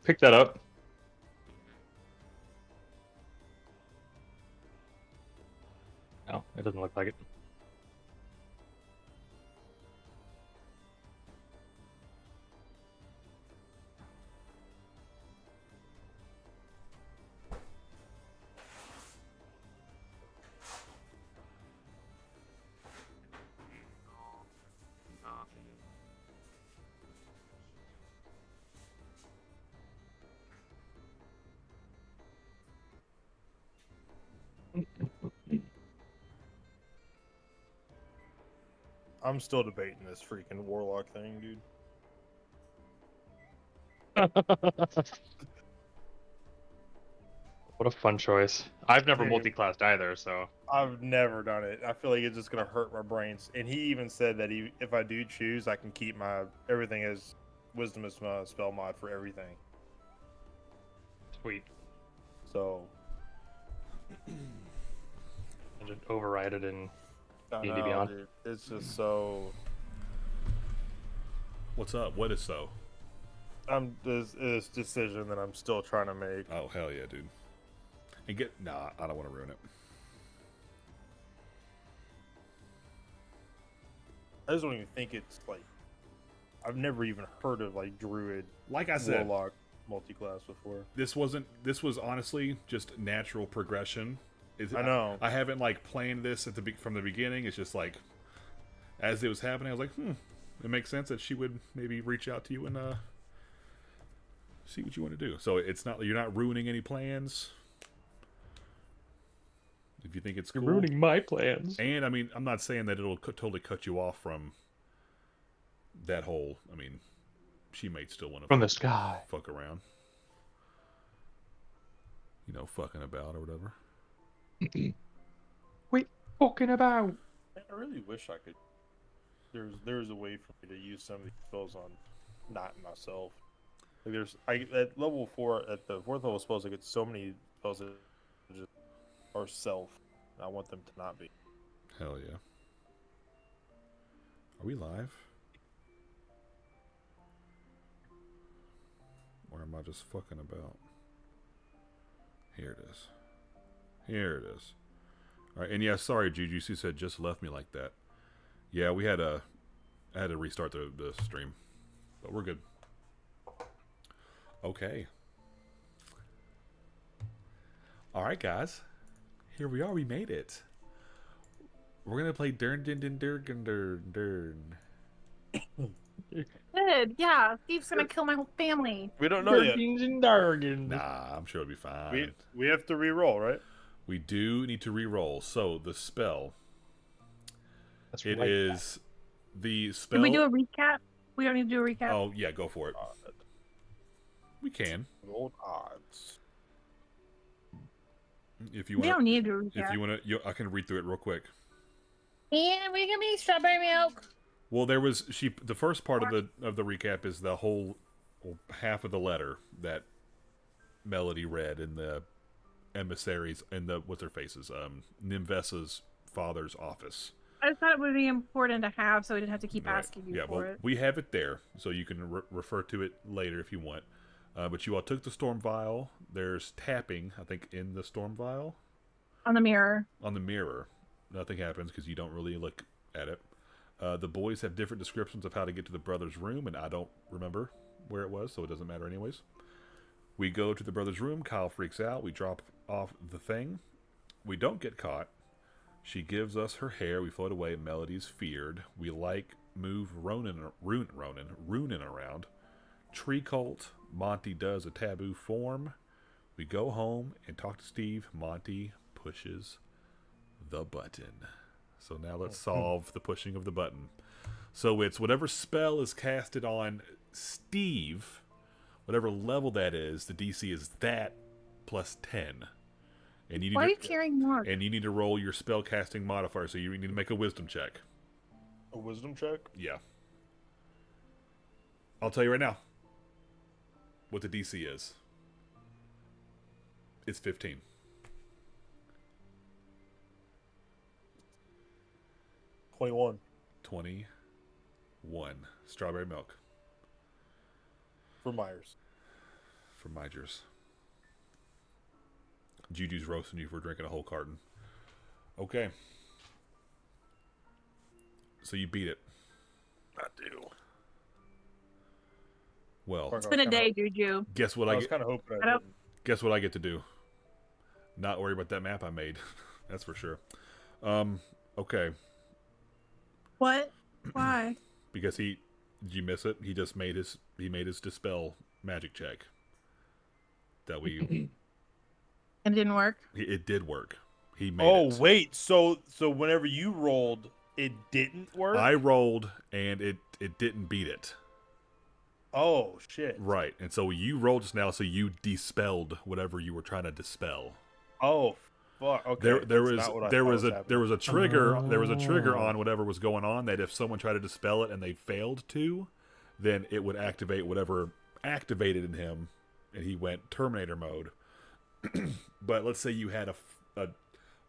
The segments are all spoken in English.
pick that up. No, it doesn't look like it. I'm still debating this freaking warlock thing, dude. What a fun choice. I've never Dude, multi-classed either, so I've never done it. I feel like it's just gonna hurt my brains. And he even said that if I do choose, I can keep my everything as wisdom is my spell mod for everything. sweet. So And just override it in I D&D know, Beyond. dude. It's just so. What's up? What is so? This decision that I'm still trying to make. Oh, hell yeah, dude. And nah, I don't want to ruin it. I just don't even think it's like. I've never even heard of like druid, Like I said, warlock, multi-class before. this was honestly just natural progression. I know. I haven't like planned this from the beginning. It's just like as it was happening, I was like, it makes sense that she would maybe reach out to you and see what you want to do. So it's not, you're not ruining any plans. If you think it's cool. You're ruining my plans. And I mean, I'm not saying that it'll totally cut you off from that whole. I mean, she might still want to From the sky. fuck around, you know, fucking about or whatever. Wait, fucking about. Man, I really wish I could. There's a way for me to use some of these spells on not myself. Like at level 4, at the 4th level spells, I get so many spells that just are self. And I want them to not be. Hell yeah. Are we live? Or am I just fucking about? Here it is. Here it is. Alright, and yeah, sorry, Juju, you said just left me like that. Yeah, I had to restart the stream. But we're good. Okay. Alright, guys. Here we are, we made it. We're gonna play Durgun. Good, yeah. Steve's gonna kill my whole family. We don't know yet. Durguns and Durguns. Nah, I'm sure it'll be fine. We have to re-roll, right? We do need to re-roll. So the spell. That's It right. is the spell. Can we do a recap? We don't need to do a recap. Oh yeah, go for it. We can. Gold odds. If you We want. don't need to do a recap. If you want to, I can read through it real quick. And we can be strawberry milk. Well, there was the first part of the recap is the whole half of the letter that Melody read in the emissaries and the what's their faces Nimvesa's father's office. I just thought it would be important to have, so we didn't have to keep Right. asking you Yeah, for well, it. we have it there, so you can refer to it later if you want. But you all took the storm vial. There's tapping, I think, in the storm vial. On the mirror. On the mirror. Nothing happens because you don't really look at it. The boys have different descriptions of how to get to the brother's room, and I don't remember where it was, so it doesn't matter anyways. We go to the brother's room. Kyle freaks out. We drop off the thing. We don't get caught. She gives us her hair. We float away. Melody's feared. We move Ronan around. Tree cult. Monty does a taboo form. We go home and talk to Steve. Monty pushes the button. So now let's solve the pushing of the button. So it's whatever spell is casted on Steve, whatever level that is, the DC is that plus 10. And you need Why are you carrying more? And you need to roll your spell casting modifier, so you need to make a wisdom check. A wisdom check? Yeah. I'll tell you right now what the DC is. It's 15. 21. 21. Strawberry milk. For Myers. from Migers. Juju's roasting you for drinking a whole carton. Okay. So you beat it. I do. Well, It's been a day, Juju. guess what I I was get? kind of hoping I I don't- didn't. Guess what I get to do? Not worry about that map I made. That's for sure. Okay. What? Why? Because did you miss it? He made his dispel magic check. That we And it didn't work? it did work. He made Oh it. wait, so whenever you rolled, it didn't work. I rolled and it didn't beat it. Oh shit. Right. And so you rolled just now, so you dispelled whatever you were trying to dispel. Oh fuck. Okay. There That's not what I there thought was a happening. there was a trigger Oh. on whatever was going on, that if someone tried to dispel it and they failed to, then it would activate whatever activated in him, and he went Terminator mode. But let's say you had a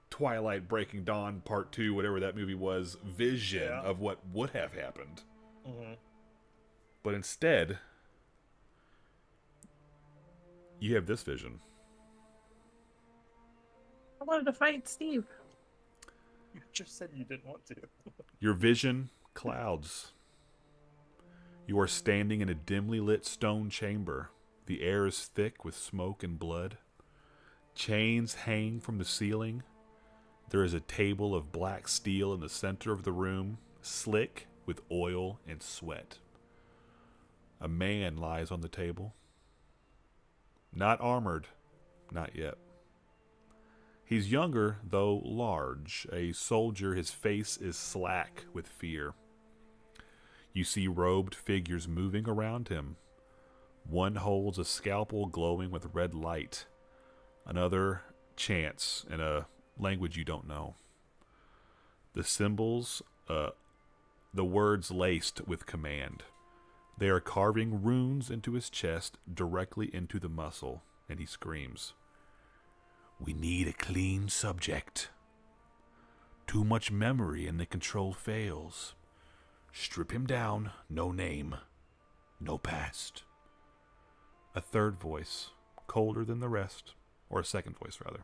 Twilight Breaking Dawn Part 2, whatever that movie was, vision Yeah. of what would have happened. Mhm. But instead, you have this vision. I wanted to fight Steve. You just said you didn't want to. Your vision clouds. You are standing in a dimly lit stone chamber. The air is thick with smoke and blood. Chains hang from the ceiling. There is a table of black steel in the center of the room, slick with oil and sweat. A man lies on the table. Not armored, not yet. He's younger, though large. A soldier, his face is slack with fear. You see robed figures moving around him. One holds a scalpel glowing with red light. Another chants in a language you don't know. The symbols, the words laced with command. They are carving runes into his chest, directly into the muscle, and he screams. We need a clean subject. Too much memory and the control fails. Strip him down, no name, no past. A third voice, colder than the rest, or a second voice rather.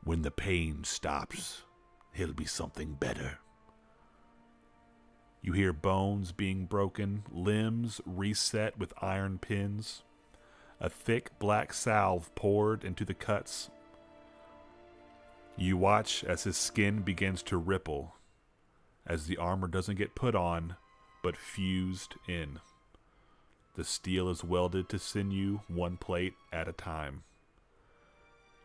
When the pain stops, he'll be something better. You hear bones being broken, limbs reset with iron pins. A thick black salve poured into the cuts. You watch as his skin begins to ripple, as the armor doesn't get put on, but fused in. The steel is welded to sinew, one plate at a time.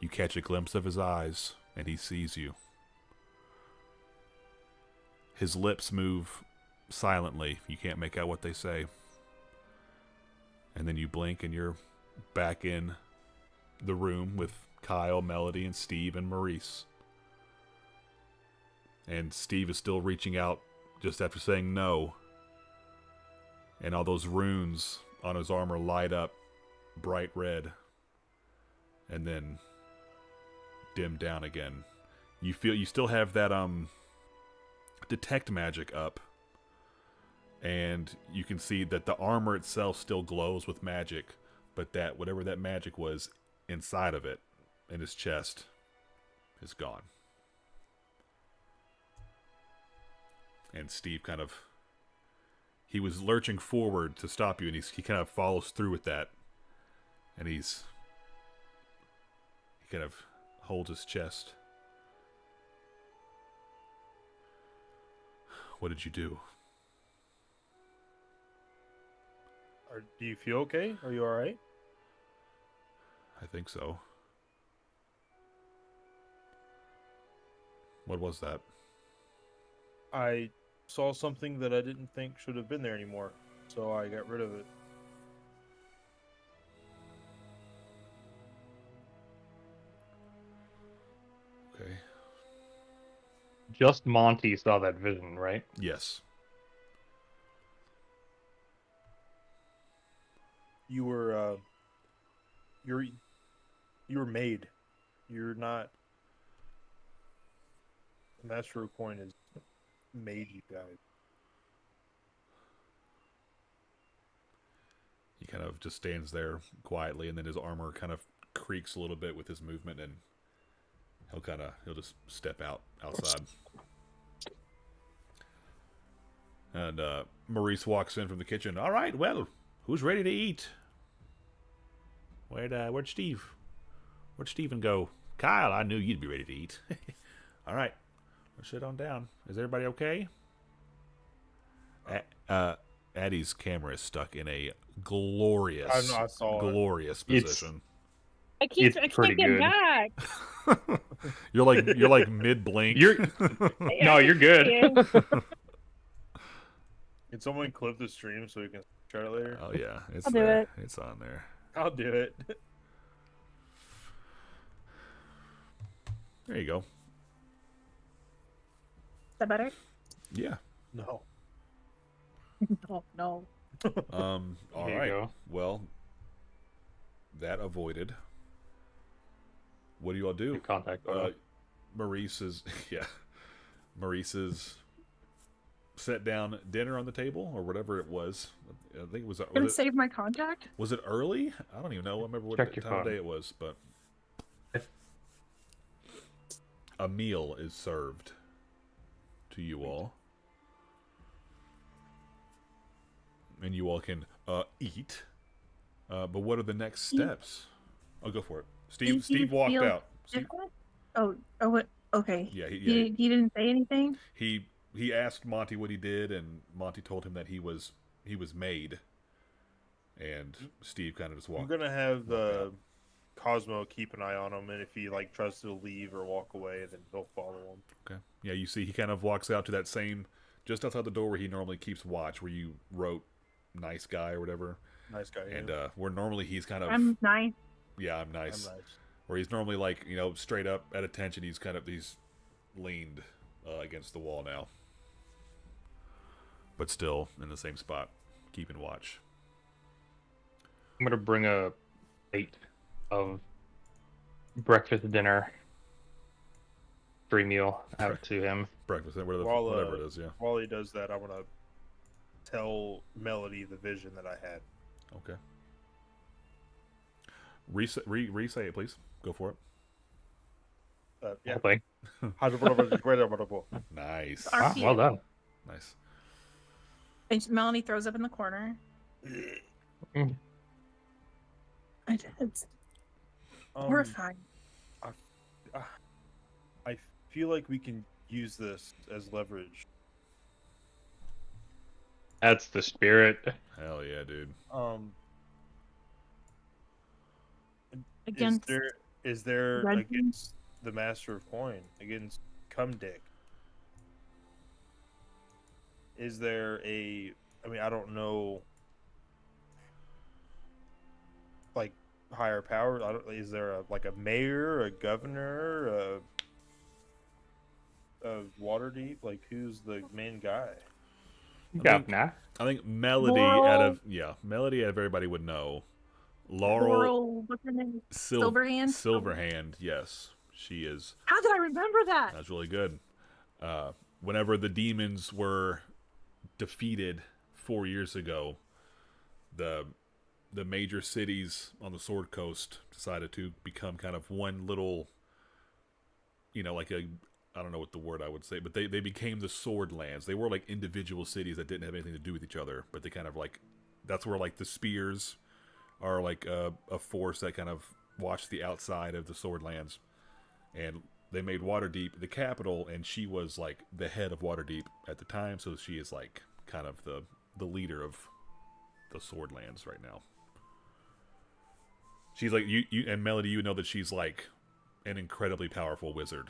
You catch a glimpse of his eyes, and he sees you. His lips move silently. You can't make out what they say. And then you blink, and you're back in the room with Kyle, Melody, and Steve, and Maurice. And Steve is still reaching out just after saying no. And all those runes on his armor light up bright red. And then dim down again. You feel you still have that detect magic up. And you can see that the armor itself still glows with magic, but that whatever that magic was inside of it, in his chest, is gone. And Steve he was lurching forward to stop you, and he kind of follows through with that. And he kind of holds his chest. What did you do? Do you feel okay? Are you all right? I think so. What was that? I saw something that I didn't think should have been there anymore, so I got rid of it. Okay. Just Monty saw that vision, right? Yes. You were you were made. You're not. The Master of Coin has made you guys. You kind of just stands there quietly, and then his armor kind of creaks a little bit with his movement, and he'll just step outside. And Maurice walks in from the kitchen. All right, well, who's ready to eat? Where'd Steven go? Kyle, I knew you'd be ready to eat. All right, let's sit on down. Is everybody okay? Addie's camera is stuck in a glorious, I saw it. glorious It's- position. I It's can't pretty get good. back. You're like mid blink. No, you're good. Yeah. Can someone clip the stream so we can try it later? Oh yeah, it's I'll do there. it. It's on there. I'll do it. There you go. Is that better? Yeah. No. Oh, no. All There you right. go. Well, that avoided. What do you all do? Good contact photo. Maurice is set down dinner on the table or whatever it was. I think it was. Gonna save my contact? Was it early? I don't even know. I remember what Check your time of phone. day it was, but a meal is served to you all, and you all can eat. But what are the next steps? I'll go for it. Did Steve you walked feel out. Steve, Different? Oh, what? Okay. yeah, He didn't say anything? he asked Monty what he did, and Monty told him that he was made. And Steve kind of just I'm walked. gonna have Cosmo keep an eye on him, and if he like tries to leave or walk away, then he'll follow him. Okay. Yeah, you see, he kind of walks out to that same, just outside the door where he normally keeps watch, where you wrote "nice guy" or whatever. Nice guy. And where normally he's kind of, I'm nice. yeah, I'm nice. I'm nice. Where he's normally like, straight up at attention, he's leaned against the wall now, but still in the same spot, keeping watch. I'm gonna bring a plate of breakfast, dinner, free meal out to him. Breakfast, whatever, While, whatever it is. Yeah. While he does that, I'm gonna tell Melody the vision that I had. Okay. Re-say it, please. Go for it. Yeah. Hopefully. Nice. Our- Ah, well done. Nice. And Melanie throws up in the corner. Mm. I did. Horrifying. I feel like we can use this as leverage. That's the spirit. Hell yeah, dude. Against Is there Red against the Master of Coin, against Cumdick? Is there I don't know, like higher power? Is there a mayor, a governor, of Waterdeep? Like, who's the main guy? Yeah, nah. I think Melody Laurel. Melody out of everybody would know. Laurel what's her name? Silverhand? Silverhand, yes. She is. How did I remember that? That's really good. Whenever the demons were defeated 4 years ago, the major cities on the Sword Coast decided to become kind of one little, I don't know what the word I would say, but they became the Sword Lands. They were like individual cities that didn't have anything to do with each other, but they kind of that's where the spears are a force that kind of watched the outside of the Sword Lands. And they made Waterdeep the capital, and she was the head of Waterdeep at the time, so she is kind of the leader of the Sword Lands right now. She's you and Melody, you know that she's an incredibly powerful wizard.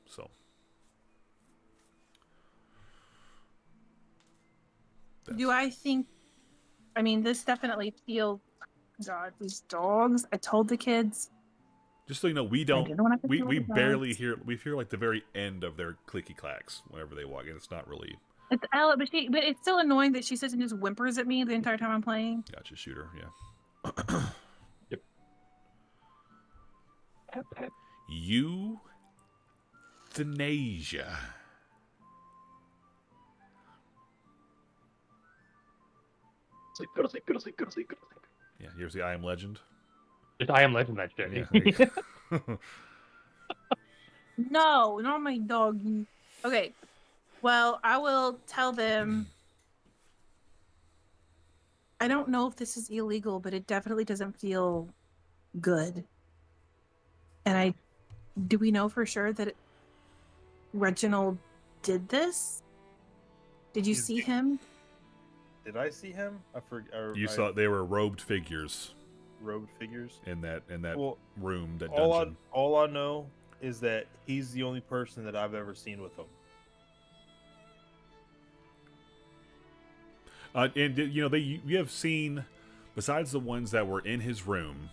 So Do I think? I mean, this definitely feels. God, these dogs. I told the kids. just so you know, we I don't. didn't want to We kill the barely dogs. hear. We hear the very end of their clicky clacks whenever they walk in. It's not really. It's Ella, but it's still annoying that she sits and just whimpers at me the entire time I'm playing. Gotcha, shooter. Yeah. Yep. sleep, go to sleep, go to sleep, go to sleep, go to sleep. Yeah, you ever see I Am Legend? Just I am legend that shit. Yeah. There you go. No, not my doggy. Okay. Well, I will tell them. I don't know if this is illegal, but it definitely doesn't feel good. And do we know for sure that Reginald did this? Did you He's- see him? Did I see him? I forgot. You saw they were robed figures robed figures. in that Well, room, that all dungeon. all I know is that he's the only person that I've ever seen with him. And you know, you have seen, besides the ones that were in his room,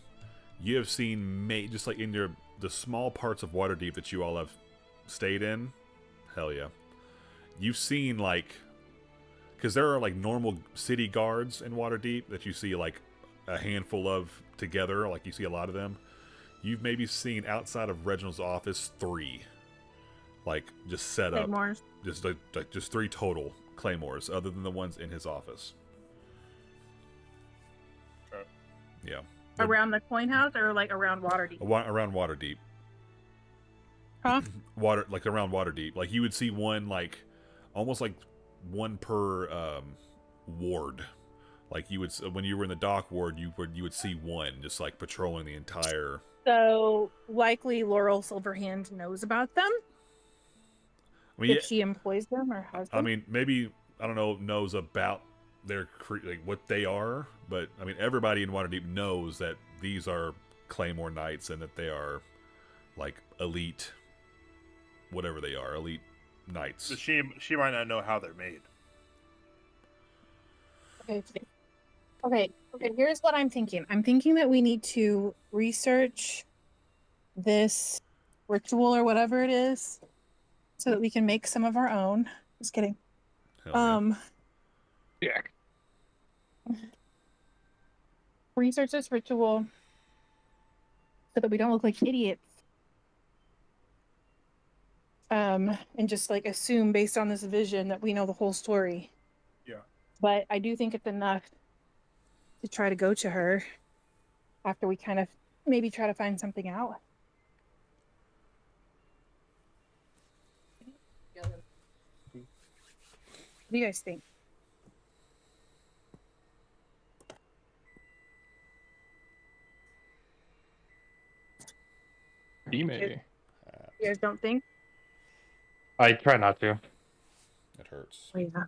you have seen just like in the small parts of Waterdeep that you all have stayed in. Hell yeah, you've seen like, because there are like normal city guards in Waterdeep that you see like a handful of together, like you see a lot of them. You've maybe seen outside of Reginald's office 3, like just set up, Claymores. just 3 total claymores, other than the ones in his office. Yeah. Around the coin house or like around Waterdeep? Around Waterdeep. Huh? Around Waterdeep. Like you would see one, like almost like one per ward. Like you would, when you were in the dock ward, you would see one just like patrolling the entire. So likely Laurel Silverhand knows about them. I mean, If she employs them or has them. I mean, maybe, I don't know, knows about their like what they are, but I mean, everybody in Waterdeep knows that these are Claymore Knights and that they are like elite, whatever they are, elite knights. So she might not know how they're made. Okay. Here's what I'm thinking. I'm thinking that we need to research this ritual or whatever it is, so that we can make some of our own. Just kidding. Hell yeah. Yeah. Research this ritual so that we don't look like idiots. And just like assume based on this vision that we know the whole story. Yeah. But I do think it's enough to try to go to her after we kind of maybe try to find something out. What do you guys think? Email. You guys don't think? I try not to. It hurts. Oh, yeah.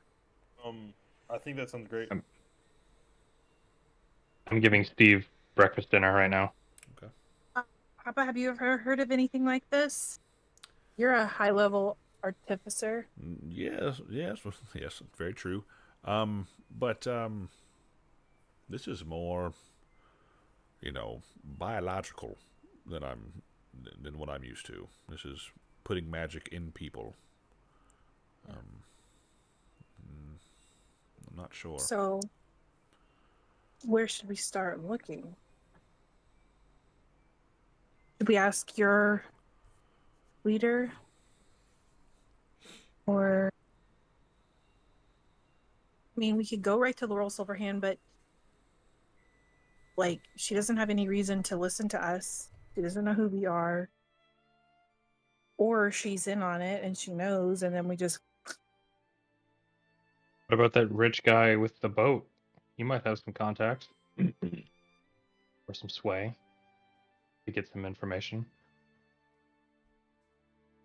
I think that sounds great. I'm giving Steve breakfast dinner right now. Papa, have you ever heard of anything like this? You're a high-level artificer. Yes, very true. But this is more, biological than what I'm used to. This is putting magic in people. I'm not sure. So, where should we start looking? Should we ask your leader? Or, I mean, we could go right to Laurel Silverhand, but like, she doesn't have any reason to listen to us. She doesn't know who we are. Or she's in on it and she knows, and then we just. What about that rich guy with the boat? He might have some contacts. Or some sway. To get some information.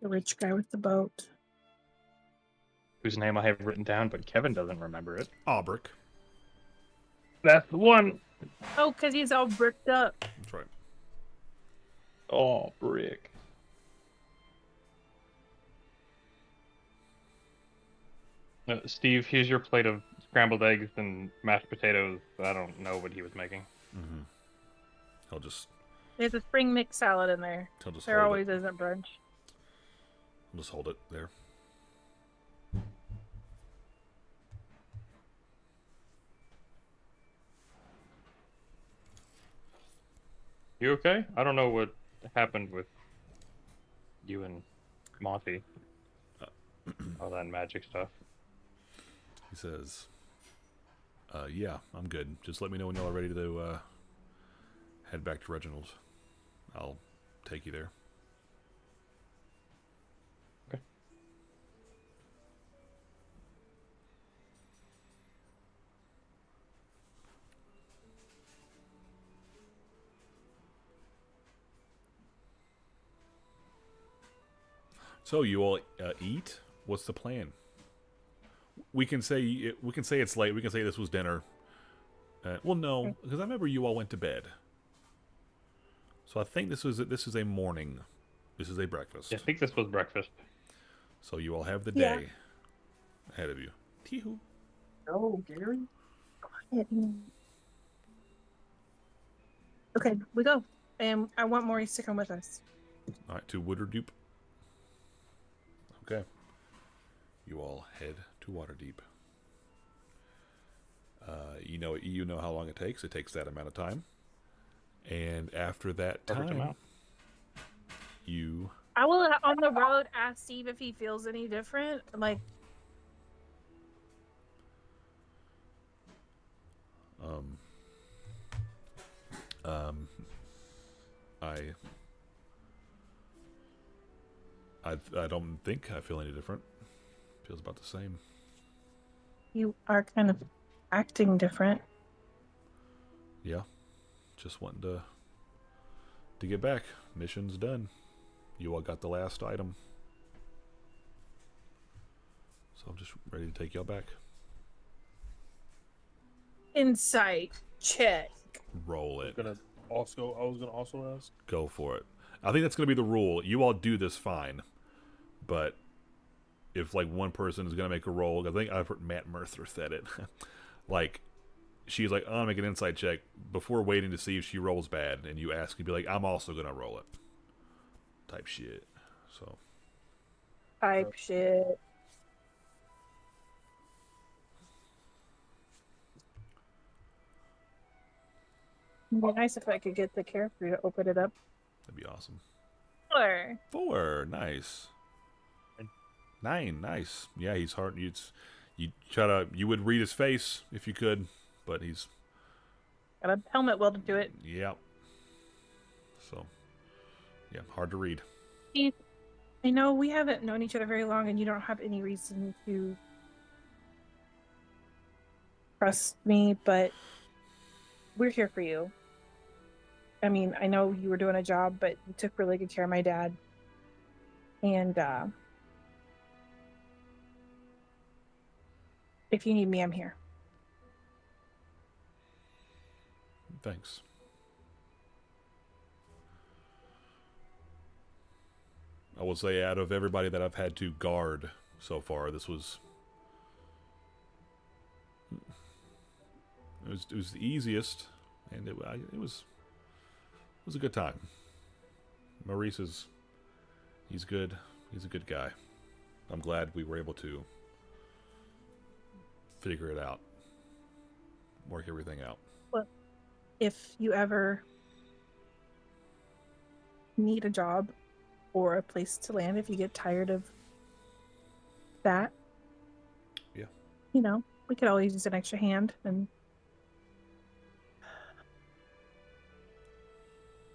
The rich guy with the boat. Whose name I have written down, but Kevin doesn't remember it. Aubric. That's the one! Oh, because he's all bricked up. That's right. Oh, brick. Steve, here's your plate of scrambled eggs and mashed potatoes. I don't know what he was making. Mm-hmm. He'll just There's a spring mix salad in there. There hold always it. is at brunch. He'll just hold it there. You okay? I don't know what happened with you and Monty. All that magic stuff. He says, Yeah, I'm good. Just let me know when y'all are ready to head back to Reginald's. I'll take you there. Okay. So you all eat? What's the plan? We can say it's late. We can say this was dinner. Well, no, because I remember you all went to bed. So I think this is a morning. This is a breakfast. Yeah, I think this was breakfast. So you all have the Yeah. day ahead of you. Tee-hoo. Oh, Gary. Quiet. Okay, we go. And I want Maurice to come with us. All right, to Waterdeep. Okay. You all head to Waterdeep. You know how long it takes. It takes that amount of time. And after that Perfect time, amount. you I will, on the road, ask Steve if he feels any different. Like, I don't think I feel any different. Feels about the same. you are kind of acting different. Yeah. Just wanting to get back. Mission's done. You all got the last item. So I'm just ready to take y'all back. Insight check. Roll I it. was gonna also ask. Go for it. I think that's going to be the rule. You all do this fine. But if, like, one person is going to make a roll, I think I've heard Matt Mercer said it. Like, she's like, I'm going to make an insight check before waiting to see if she rolls bad. And you ask, you'd be like, I'm also going to roll it. Type shit. So, Type shit. It'd be nice if I could get the character to open it up. that'd be awesome. Or 4. Nice. 9. Nice. Yeah, he's hard. You would read his face if you could, but he's, got a helmet welded to it. yeah. So, yeah, hard to read. Steve, I know we haven't known each other very long, and you don't have any reason to trust me, but we're here for you. I mean, I know you were doing a job, but you took really good care of my dad. And if you need me, I'm here. Thanks. I will say, out of everybody that I've had to guard so far, this was it was the easiest, and it was a good time. Maurice he's good. He's a good guy. I'm glad we were able to figure it out, work everything out. Well, if you ever need a job or a place to land, if you get tired of that, Yeah. you know, we could always use an extra hand. And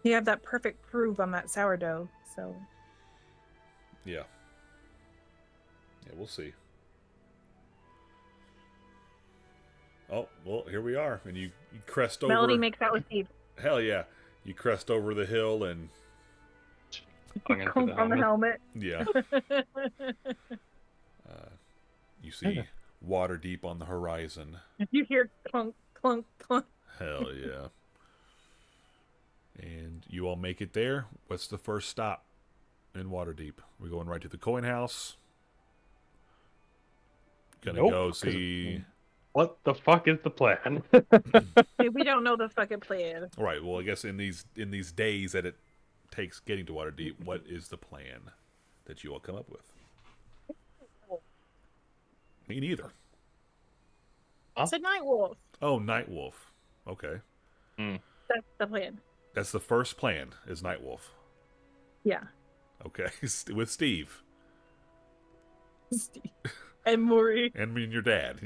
you have that perfect proof on that sourdough, so Yeah. Yeah, we'll see. Oh, well, here we are. And you crest over. Melody makes out with Steve. Hell yeah. You crest over the hill and, Hung in for Clunk on the helmet. yeah. You see water deep on the horizon. You hear clunk, clunk, clunk. Hell yeah. And you all make it there. What's the first stop in Waterdeep? We're going right to the coin house. Gonna Nope, go 'cause see. What the fuck is the plan? We don't know the fucking plan. Right. Well, I guess in these days that it takes getting to Waterdeep, what is the plan that you all come up with? Me neither. It's a night wolf. Oh, Night Wolf. Okay, That's the plan. that's the first plan. Is Night Wolf. Yeah. Okay, with Steve Steve. And Maury. and me and your dad.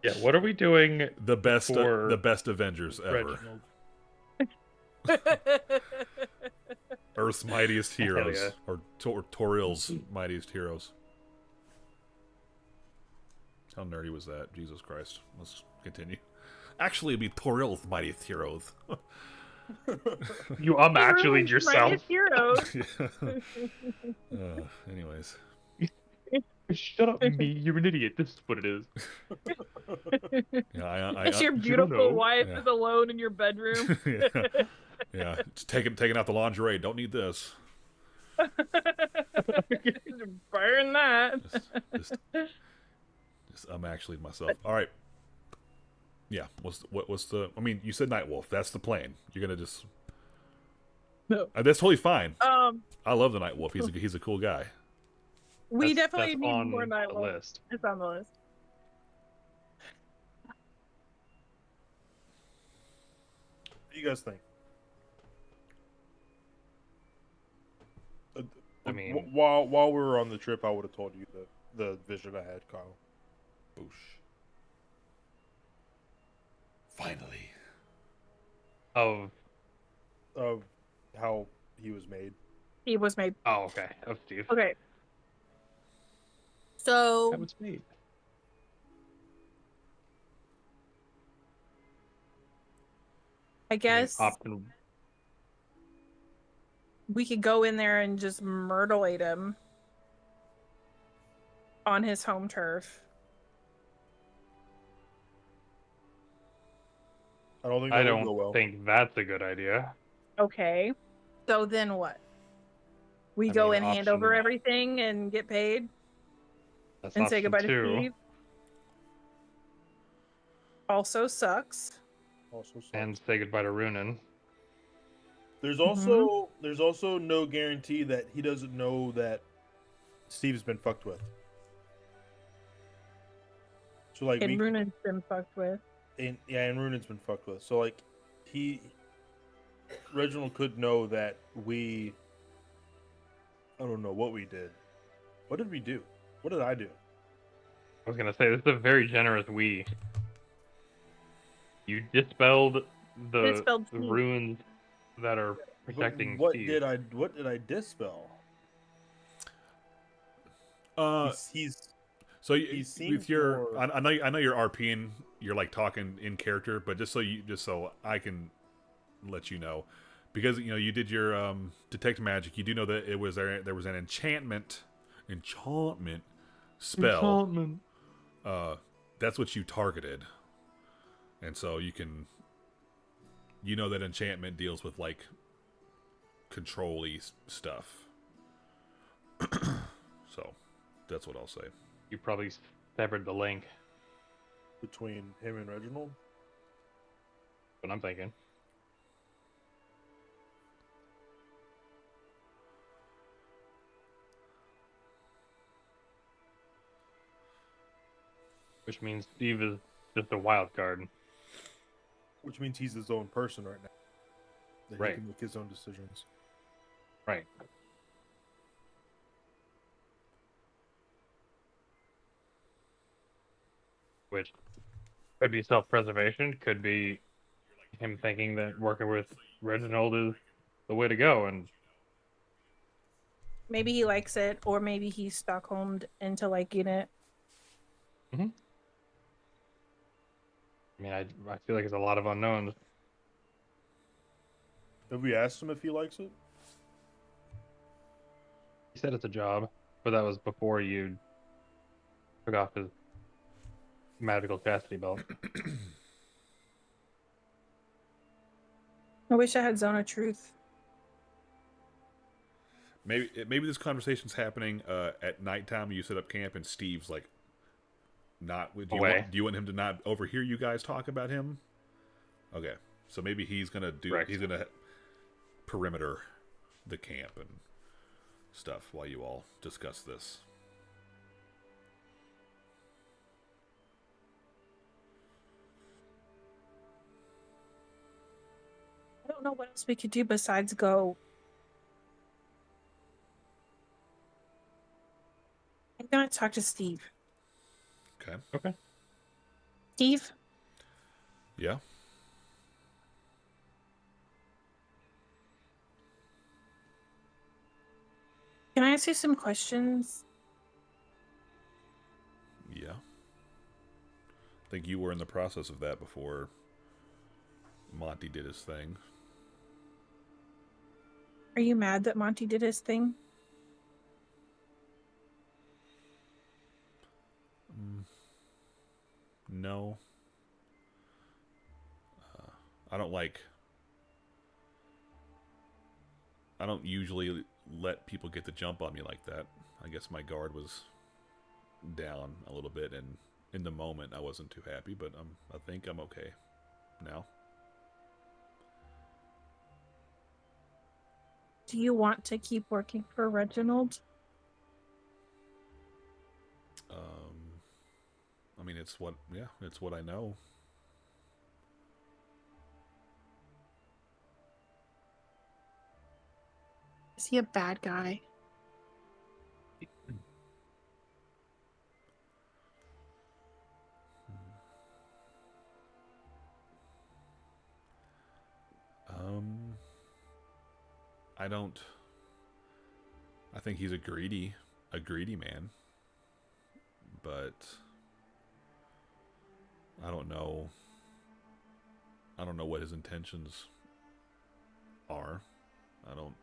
Yeah, what are we doing The best for Avengers ever. Reginald. Earth's mightiest Hell heroes, yeah. or Toriel's mightiest heroes. How nerdy was that? Jesus Christ. Let's continue. Actually, it'd be Toriel's mightiest heroes. You actually yourself. Mightiest heroes. Anyways. Shut up, me. You're an idiot. This is what it is. Yeah, It's your you don't beautiful know. wife Yeah. is alone in your bedroom. yeah. It's taking out the lingerie. Don't need this. Burn that. Just I'm actually myself. All right. Yeah. What's the? I mean, you said Nightwolf. That's the plan. You're gonna just. No. That's totally fine. I love the Nightwolf. He's a cool guy. We That's definitely need on more the Nightwolf. list. It's on the list. What do you guys think? I mean- while we were on the trip, I would have told you the vision I had, Kyle. Boosh. Finally. Of Of how he was made. He was made. oh, okay. Of Steve. Okay. So That was made. I guess Optin we could go in there and just murderate him on his home turf. I don't think I that would go don't well. think that's a good idea. Okay. So then what? We I go mean, and hand over option- everything and get paid That's and say option goodbye to 2. Steve. Also sucks. Also, so. And say goodbye to Runin. There's also no guarantee that he doesn't know that Steve's been fucked with. So like And Runan's been fucked with. and Runan's been fucked with. So like Reginald could know that I don't know what we did. What did we do? What did I do? I was gonna say this is a very generous we. You dispelled the Dispelled Steve. runes that are protecting What Steve. did I dispel? He's So he seems with your, more- I know you're RPing, you're like talking in character, but just so I can let you know, because you did your detect magic, you do know that there was an enchantment spell. Enchantment. That's what you targeted, and so that enchantment deals with like control-y stuff. So that's what I'll say. You probably severed the link. between him and Reginald. What I'm thinking. Which means Steve is just a wild card. Which means he's his own person right now. That Right. he can make his own decisions. Right. Which could be self-preservation, could be him thinking that working with Reginald is the way to go, and Maybe he likes it, or maybe he's Stockholmed into liking it. I mean, I feel like there's a lot of unknowns. Have we asked him if he likes it? He said it's a job, but that was before you took off his magical chastity belt. I wish I had Zone of Truth. Maybe this conversation's happening at nighttime. You set up camp and Steve's like not. Do you want him to not overhear you guys talk about him? Okay, so maybe he's gonna Correct. he's gonna perimeter the camp and stuff while you all discuss this. I don't know what else we could do besides go. I'm gonna talk to Steve. Okay. Okay. Steve, Yeah. can I ask you some questions? Yeah. I think you were in the process of that before Monty did his thing. Are you mad that Monty did his thing? No. I don't like. I don't usually let people get the jump on me like that. I guess my guard was down a little bit, and in the moment I wasn't too happy, but I think I'm okay now. Do you want to keep working for Reginald? I mean, it's what I know. Is he a bad guy? I don't. I think he's a greedy man, but I don't know. I don't know what his intentions are. I don't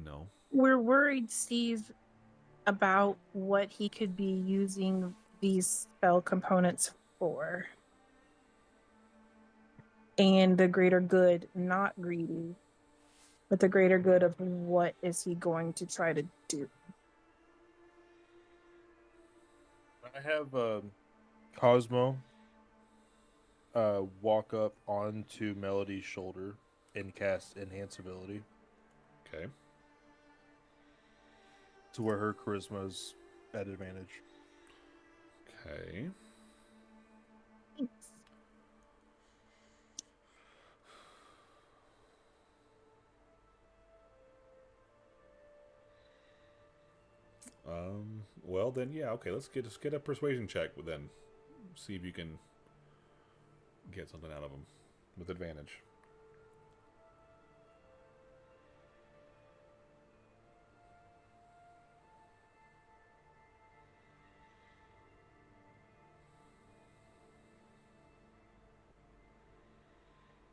know. We're worried, Steve, about what he could be using these spell components for. And the greater good, not greedy, but the greater good of what is he going to try to do. I have Cosmo walk up onto Melody's shoulder and cast Enhance Ability Okay. to where her charisma's at advantage. Okay. Thanks. Well then, yeah. Okay. Let's get a persuasion check with then. See if you can get something out of him with advantage.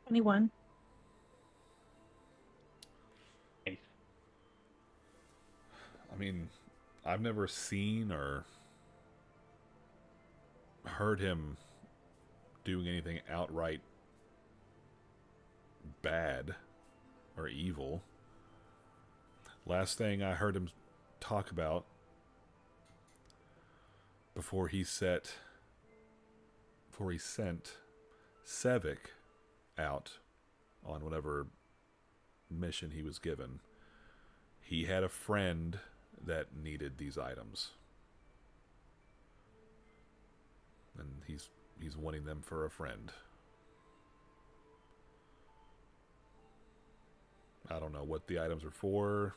Anyone? Nice. I mean, I've never seen or heard him doing anything outright bad or evil. Last thing I heard him talk about before he sent Sevik out on whatever mission he was given, he had a friend that needed these items, and he's wanting them for a friend. I don't know what the items are for.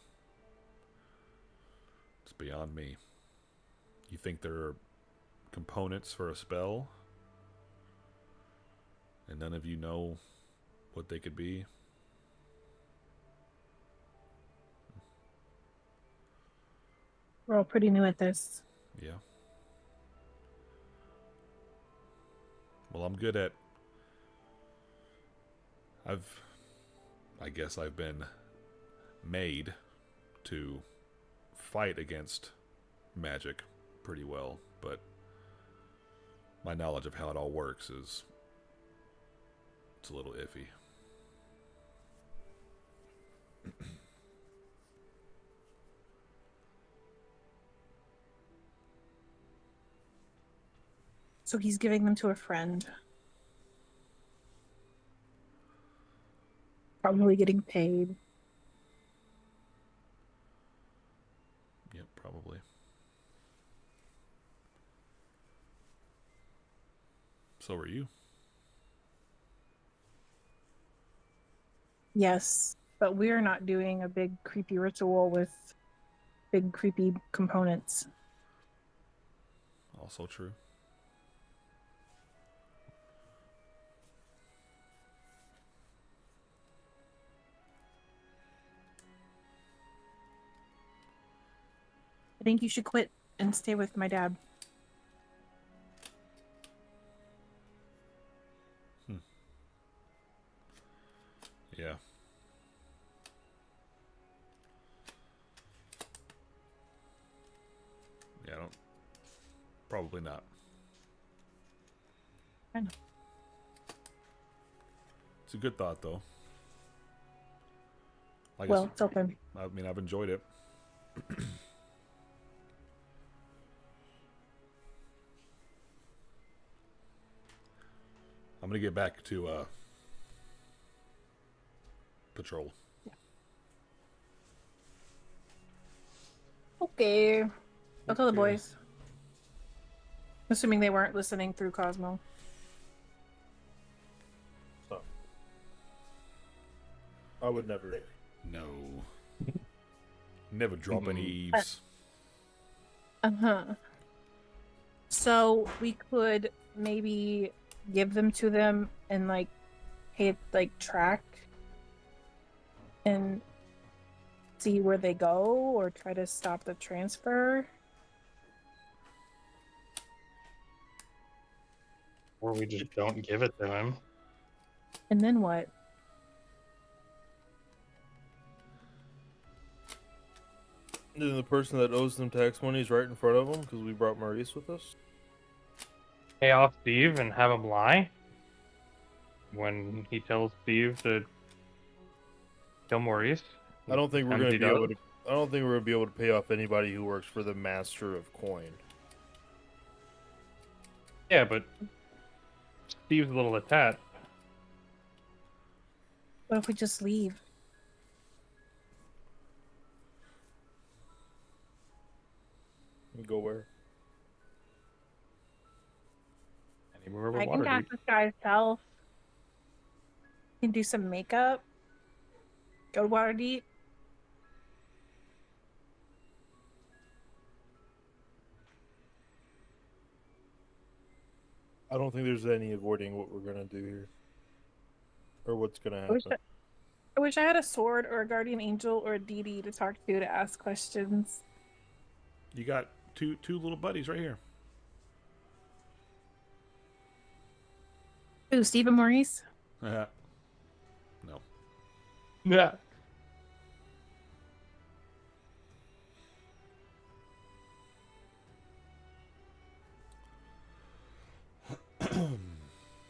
It's beyond me. You think they're components for a spell, and none of you know what they could be? We're all pretty new at this. Yeah. Well, I'm good at... I guess I've been made to fight against magic pretty well, but my knowledge of how it all works it's a little iffy. So he's giving them to a friend. Probably getting paid. Yep, probably. So are you. Yes, but we're not doing a big creepy ritual with big creepy components. Also true. I think you should quit and stay with my dad. Yeah. Yeah, I don't. Probably not. I know. It's a good thought, though. Like Well, it's open. I mean, I've enjoyed it. I'm gonna get back to patrol. Okay. I'll tell the Okay. boys. Assuming they weren't listening through Cosmo. So, I would never. No. Never drop any eaves. Uh-huh. So we could maybe give them to them and like hit like track and see where they go or try to stop the transfer. Or we just don't give it to him. And then what? Then the person that owes them tax money is right in front of them because we brought Maurice with us. Pay off Steve and have him lie when he tells Steve to kill Maurice. I don't think we're And going he to be able does? to. I don't think we're going to be able to pay off anybody who works for the Master of Coin. Yeah, but Steve's a little attached. What if we just leave? We go where? Anywhere with I can water ask deep. this guy's self. Can do some makeup. Go to water deep. I don't think there's any avoiding what we're going to do here. Or what's going to I wish happen. I wish I had a sword or a guardian angel or a deity to talk to ask questions. You got two little buddies right here. Ooh, Steve and Maurice? No. Yeah.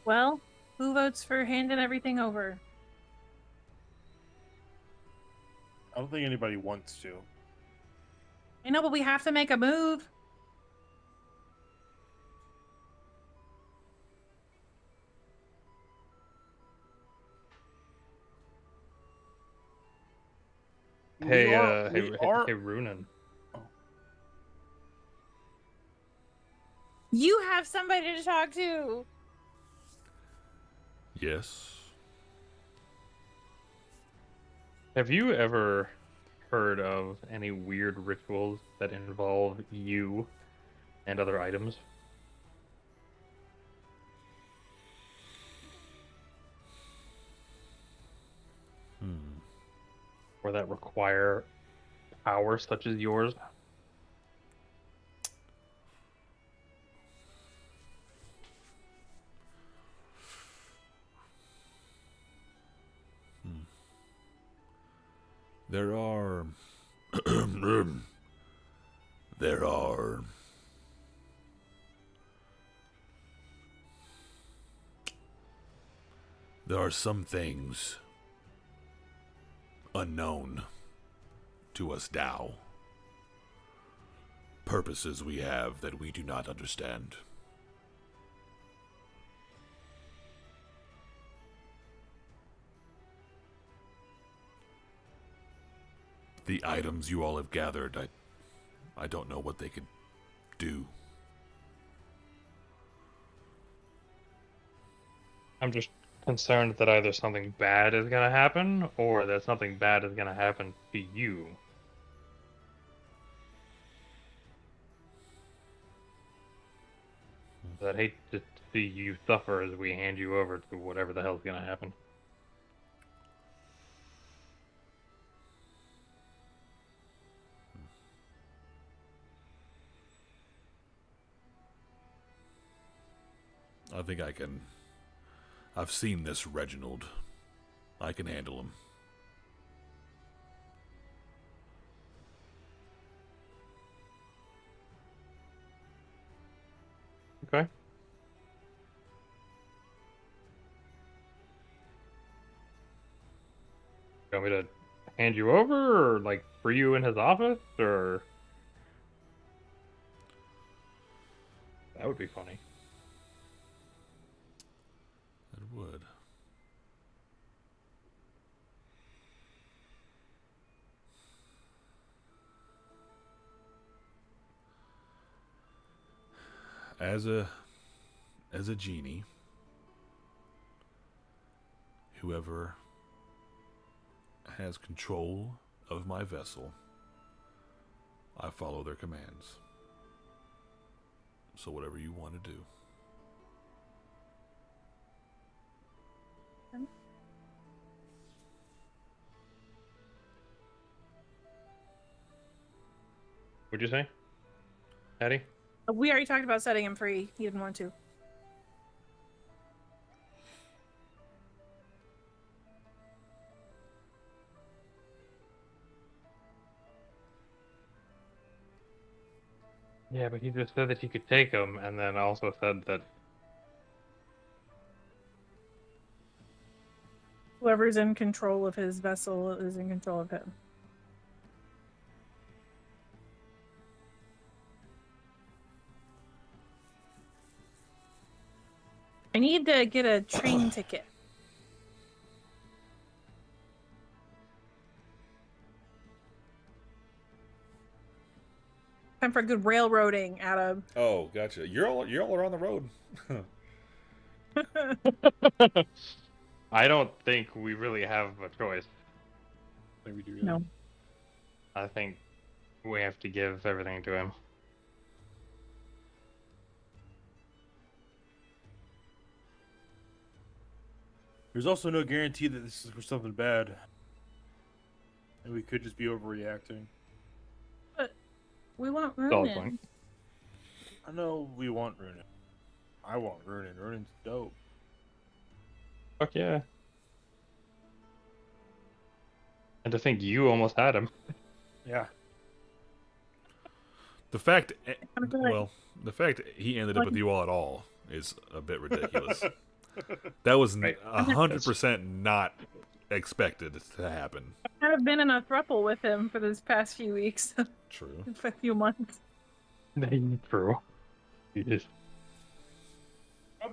Well, who votes for handing everything over? I don't think anybody wants to. I know, but we have to make a move. Hey, We are- hey, we hey, are- hey, Runan. You have somebody to talk to. Yes. Have you ever heard of any weird rituals that involve you and other items? Or that require power such as yours? There are. There are. There are some things unknown to us Tao. Purposes we have that we do not understand. The items you all have gathered, I don't know what they could do. I'm just concerned that either something bad is going to happen, or that something bad is going to happen to you. I'd hate to see you suffer as we hand you over to whatever the hell's gonna happen. I think I can. I've seen this Reginald. I can handle him. Okay. You want me to hand you over, or like for you in his office, or that would be funny. It would. As a genie, whoever has control of my vessel, I follow their commands. So whatever you want to do. What'd you say, Hattie? We already talked about setting him free. He didn't want to. Yeah, but he just said that he could take him, and then also said that Whoever's in control of his vessel is in control of him. I need to get a train ticket. Time for good railroading, Adam. Oh, gotcha. You're all around the road. I don't think we really have a choice. I think we do. No. I think we have to give everything to him. There's also no guarantee that this is for something bad. And we could just be overreacting. But we want Solid Ronan. point. I know we want Ronan. I want Ronan. Ronan's dope. Fuck yeah. And to think you almost had him. Yeah. The fact, I'm good. well, the fact he ended up with you all is a bit ridiculous. That was Right. 100% not expected to happen. I've been in a throuple with him for this past few weeks, True. for a few months. True. Jesus. How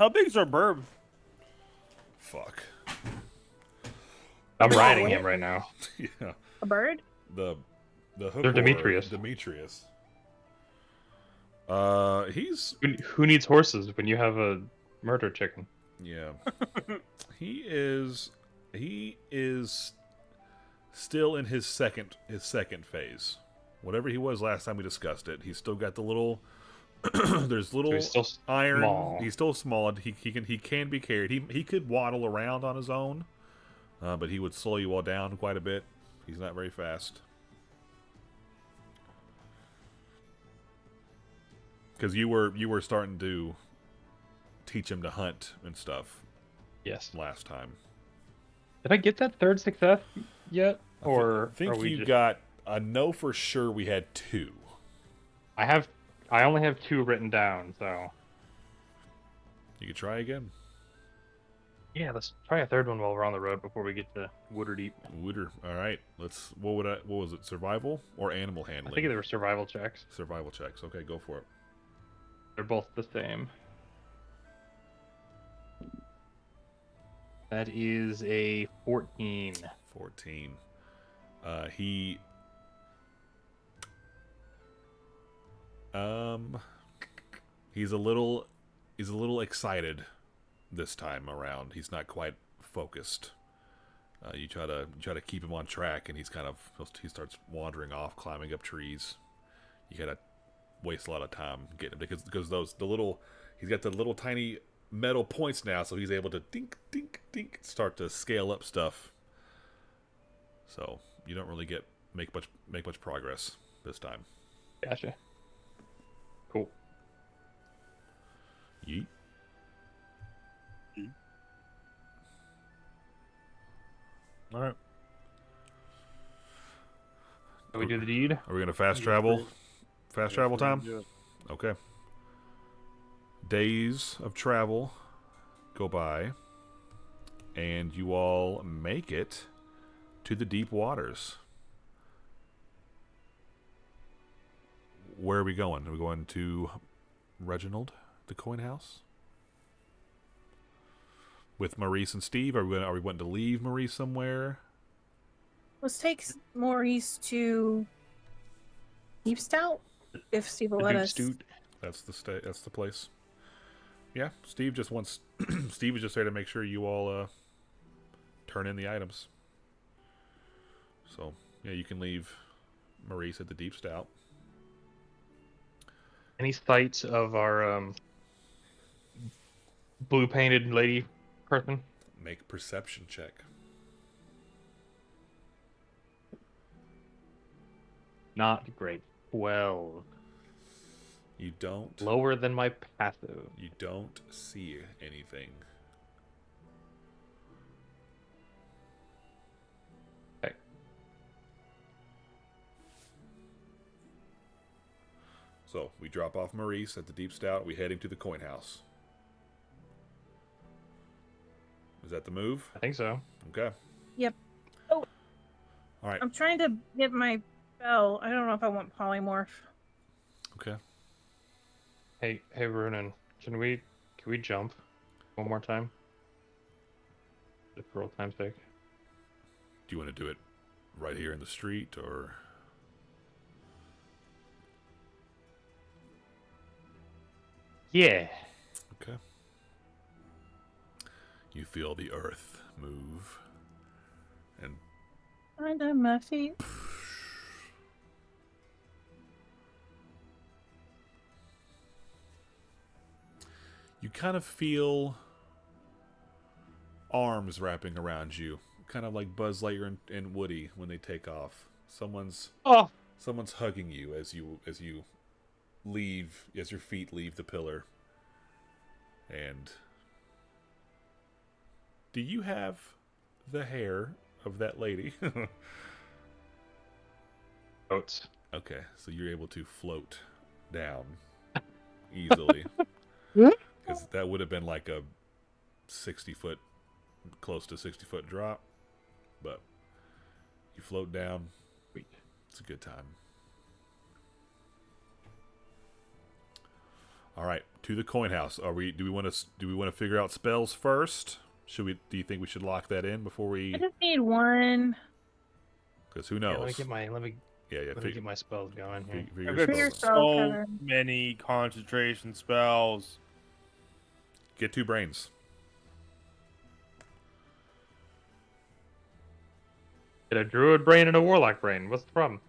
big's our burb? Fuck. I'm riding him right now. Yeah. A bird? The hook. They're Demetrius. Demetrius. He's Who needs horses when you have a murder chicken? yeah. He is still in his second phase. Whatever he was last time we discussed it, he's still got the little there's little he's still iron. small. He's still small. He can be carried. He could waddle around on his own, but he would slow you all down quite a bit. He's not very fast. Because you were starting to teach him to hunt and stuff Yes. last time. Did I get that third success yet? Or I think are we you just... got. I know for sure we had 2. I only have 2 written down, so You could try again. yeah, let's try a third one while we're on the road before we get to Waterdeep. Wooder. All right. Let's. What was it? Survival or animal I handling? think they were survival checks. Survival checks. Okay, go for it. They're both the same. That is a 14. 14. He's a little excited this time around. He's not quite focused. You try to keep him on track, and he starts wandering off, climbing up trees. You gotta waste a lot of time getting him because he's got the little tiny metal points now, so he's able to dink dink dink start to scale up stuff. So you don't really make much progress this time. Gotcha. Cool. Yeet. All right. Do we do the deed? Are we gonna fast travel? Fast travel time? Okay. Days of travel go by, and you all make it to the deep waters. Where are we going? Are we going to Reginald, the coin house? With Maurice and Steve? Are we wanting to leave Maurice somewhere? Let's take Maurice to Deep Stout, if Steve will let us. That's the place. Yeah, Steve just wants. Steve is just there to make sure you all turn in the items. So yeah, you can leave Maurice at the Deep Stout. Any sights of our blue painted lady person? Make perception check. Not great. 12. You don't. Lower than my passive. You don't see anything. Okay. So we drop off Maurice at the Deep Stout. We heading to the coin house. Is that the move? I think so. Okay. Yep. Oh. All right. I'm trying to get my spell. I don't know if I want polymorph. Okay. Hey, Ronan, can we jump one more time? Just for old time's sake. Do you want to do it right here in the street, or? Yeah. Okay. You feel the earth move, and Under my feet. you kind of feel arms wrapping around you, kind of like Buzz Lightyear and Woody when they take off. Someone's hugging you as you leave, as your feet leave the pillar. And do you have the hair of that lady? Boats. Okay, so you're able to float down easily. Because that would have been like a 60-foot, close to 60-foot drop. But you float down. Sweet. It's a good time. All right, to the coin house. Do we want to figure out spells first? Do you think we should lock that in before we? I just need one. Because who knows? Yeah, let me get my spells going here. Figure I've your got spells out. spell, so Kevin. many concentration spells. Get 2 brains. Get a druid brain and a warlock brain. What's the problem?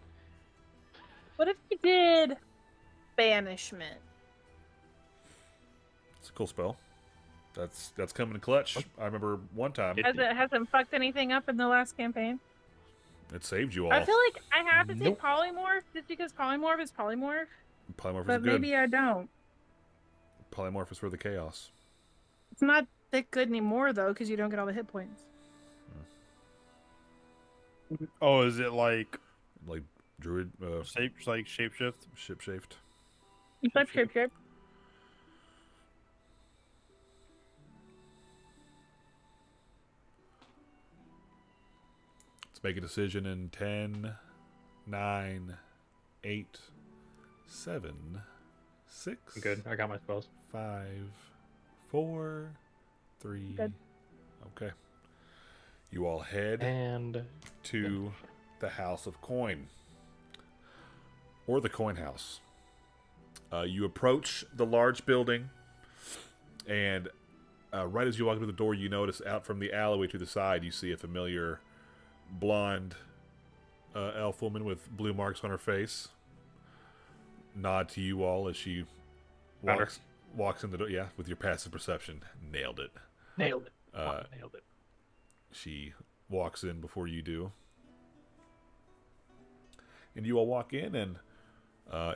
What if we did banishment? It's a cool spell. That's coming in clutch. I remember one time Hasn't fucked anything up in the last campaign. it saved you all. I feel like I have to Nope. take polymorph just because polymorph is polymorph, Polymorph but is good. maybe I don't. Polymorph is for the chaos. It's not that good anymore though because you don't get all the hit points. Oh, is it like Like druid, shapeshift? shaped. Ship. Let's make a decision in 10, 9, 8, 7, 6. I'm good. I got my spells. 5, 4, 3. Good. Okay. You all head And to the House of Coin, or the Coin House. You approach the large building, and right as you walk through the door, you notice out from the alleyway to the side, you see a familiar blonde elf woman with blue marks on her face. nod to you all as she Better. walks in the door. Yeah, with your passive perception, nailed it. Nailed it. Uh, Nailed it. She walks in before you do, and you all walk in, and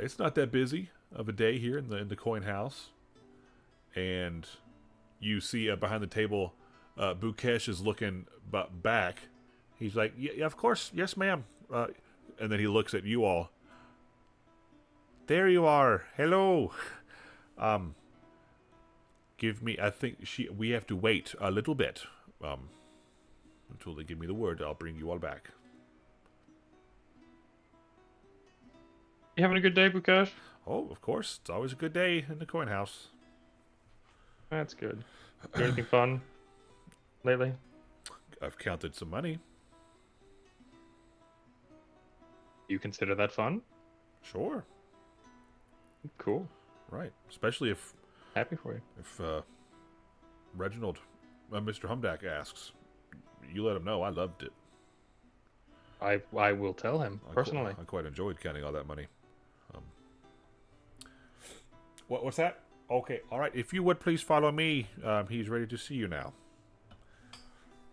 it's not that busy of a day here in the coin house. And you see behind the table, Bukesh is looking back. He's like, "Yeah, of course, yes, ma'am." And then he looks at you all. There you are. Hello. Give me. I think we have to wait a little bit. Until they give me the word, I'll bring you all back. You having a good day, Bukash? Oh, of course. It's always a good day in the coin house. That's good. Do anything fun lately? I've counted some money. You consider that fun? Sure. Cool. Right. Especially if Happy for you. Reginald, Mr. Humdak asks, you let him know I loved it. I will tell him personally. I quite enjoyed counting all that money. What's that? Okay, all right. If you would please follow me. He's ready to see you now.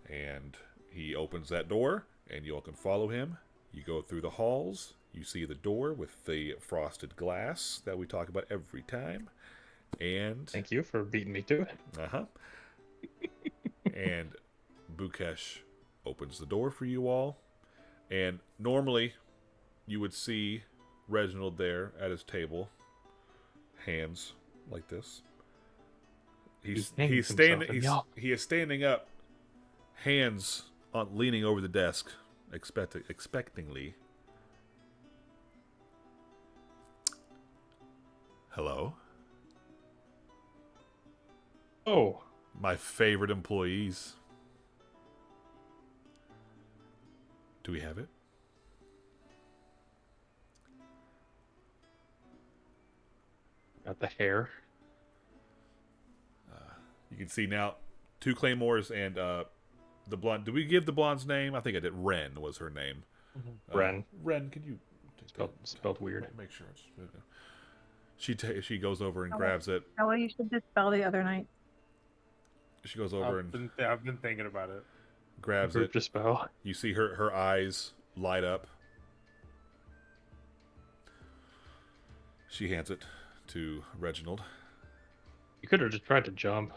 And he opens that door, and you all can follow him. You go through the halls. You see the door with the frosted glass that we talk about every time. And Thank you for beating me to it. And Bukesh opens the door for you all. And normally, you would see Reginald there at his table, hands like this. He is standing up, hands leaning over the desk, expectingly. Hello, Oh, my favorite employees. Do we have it? got the hair. You can see now 2 claymores and the blonde. Did we give the blonde's name? I think I did. Ren was her name. Ren. Ren, could you Spelled weird. make sure it's she goes over and grabs it. How well you should dispel the other night. She goes over I've been thinking about it. grabs Group it. dispel. You see her eyes light up. She hands it to Reginald. You could have just tried to jump.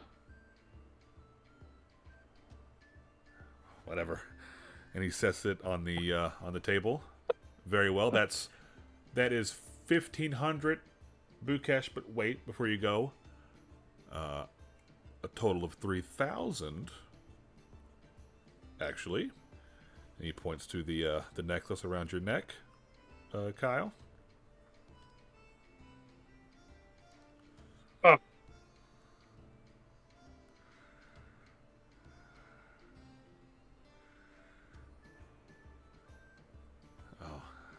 Whatever. And he sets it on the table. Very well. That is 1,500 Bukesh, but wait before you go. A total of 3,000. Actually. And he points to the necklace around your neck, Kyle. Oh.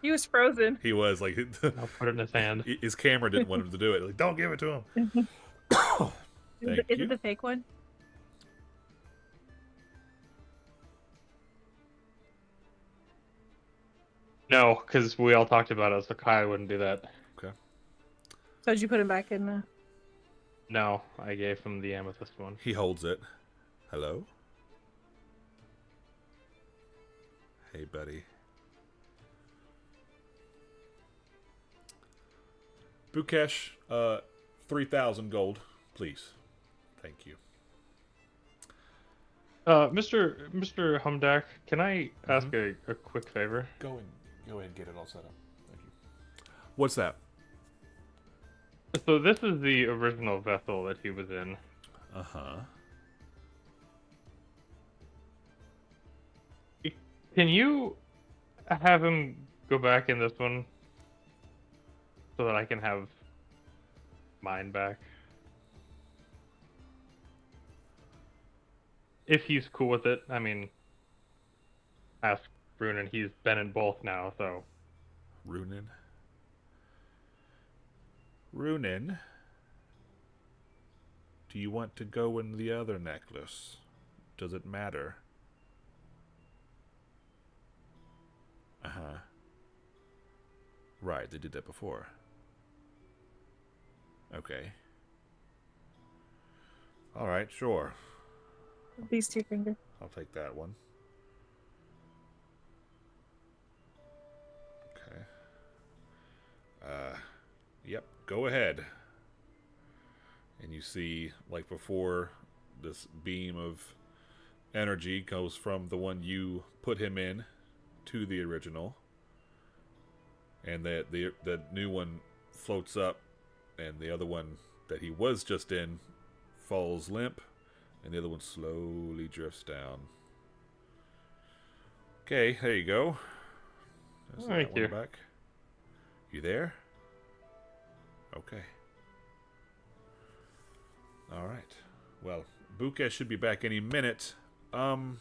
He was frozen. He was like, I'll put it in his hand. his camera didn't want him to do it. Like, don't give it to him. Is it the fake one? No, because we all talked about it, so Kai wouldn't do that. Okay. So did you put him back in the... No, I gave him the amethyst one. He holds it. Hello? Hey, buddy. Bukesh, 3,000 gold, please. Thank you. Mr. Humdak, can I ask a quick favor? Go ahead and get it all set up. Thank you. What's that? So this is the original vessel that he was in. Uh-huh. Can you have him go back in this one so that I can have mine back? If he's cool with it. I mean, ask Brunin. He's been in both now, so. Runin. Do you want to go in the other necklace? Does it matter? Uh-huh. Right, they did that before. Okay. All right, sure. These two fingers. I'll take that one. Okay. Yep, go ahead. And you see, like before, this beam of energy goes from the one you put him in to the original. And the new one floats up, and the other one that he was just in falls limp, and the other one slowly drifts down. Okay, there you go. There's Thank that one you. back. You there? Okay. All right. Well, Bukesh should be back any minute. Let me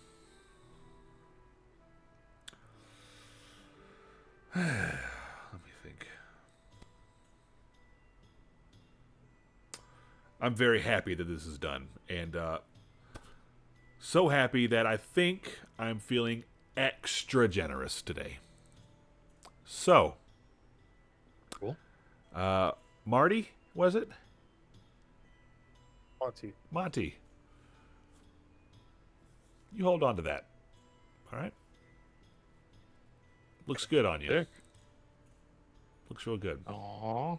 think. I'm very happy that this is done, and so happy that I think I'm feeling extra generous today. So, Cool. Marty, was it? Monty. You hold on to that. All right? Looks good on you. Sick. Looks real good. Aww.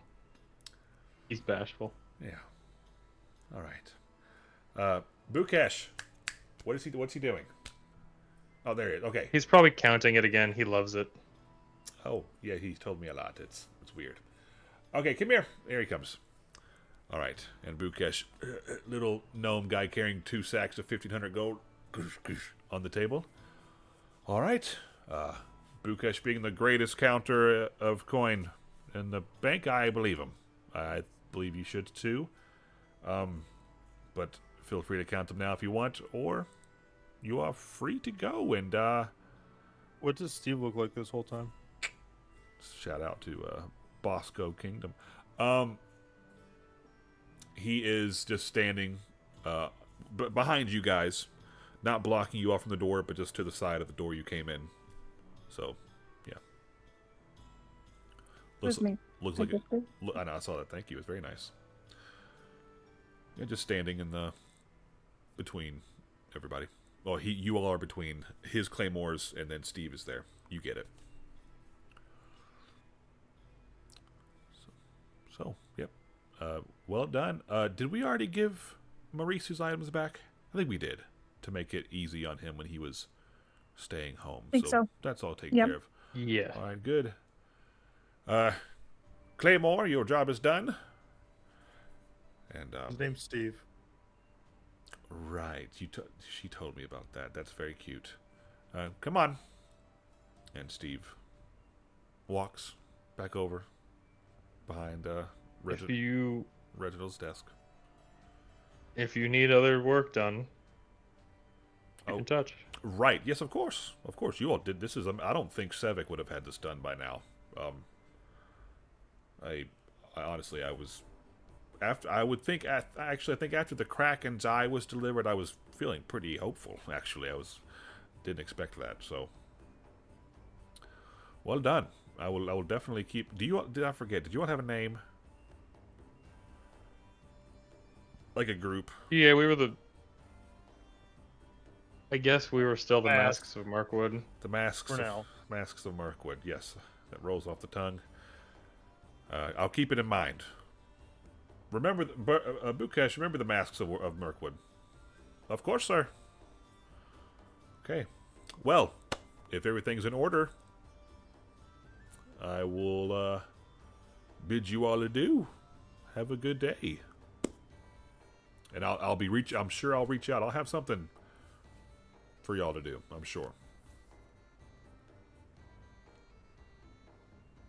He's bashful. Yeah. All right. Bukesh, what's he doing? Oh, there he is. Okay. He's probably counting it again. He loves it. Oh, yeah, he told me a lot. It's weird. Okay, come here. Here he comes. All right. And Bukesh, little gnome guy carrying 2 sacks of 1,500 gold on the table. All right. Bukesh being the greatest counter of coin in the bank, I believe him. I believe you should too. But feel free to count them now if you want, or you are free to go. And What does Steve look like this whole time? shout out to Bosco Kingdom. He is just standing behind you guys, not blocking you off from the door, but just to the side of the door you came in. So, yeah. Where's me? Looks like it. I know, I saw that. Thank you. It's very nice. Yeah, just standing in the between everybody. Well, you all are between his claymores, and then Steve is there. You get it. So yep. Well done. Did we already give Maurice his items back? I think we did, to make it easy on him when he was staying home. Think so. That's all taken Yep. care of. Yeah. All right, good. Claymore, your job is done. And His name's Steve. right, she told me about that. That's very cute. Come on. And Steve walks back over behind Reginald's desk. If you need other work done, keep Oh. in touch. Right. Yes, of course. Of course. You all did. This is. I don't think Sevik would have had this done by now. I honestly, I was. After I would think. Actually, I think after the Kraken's eye was delivered, I was feeling pretty hopeful. Actually, didn't expect that. So, well done. I will definitely keep. Did I forget? Did you all have a name? Like a group. Yeah, we were I guess we were still the Masks. Masks of Markwood. The masks. For now. Masks of Mirkwood. Yes, that rolls off the tongue. I'll keep it in mind. Remember, Bukesh. Remember the masks of Mirkwood. Of course, sir. Okay. Well, if everything's in order, I will bid you all adieu. Have a good day. And I'm sure I'll reach out. I'll have something for y'all to do. I'm sure.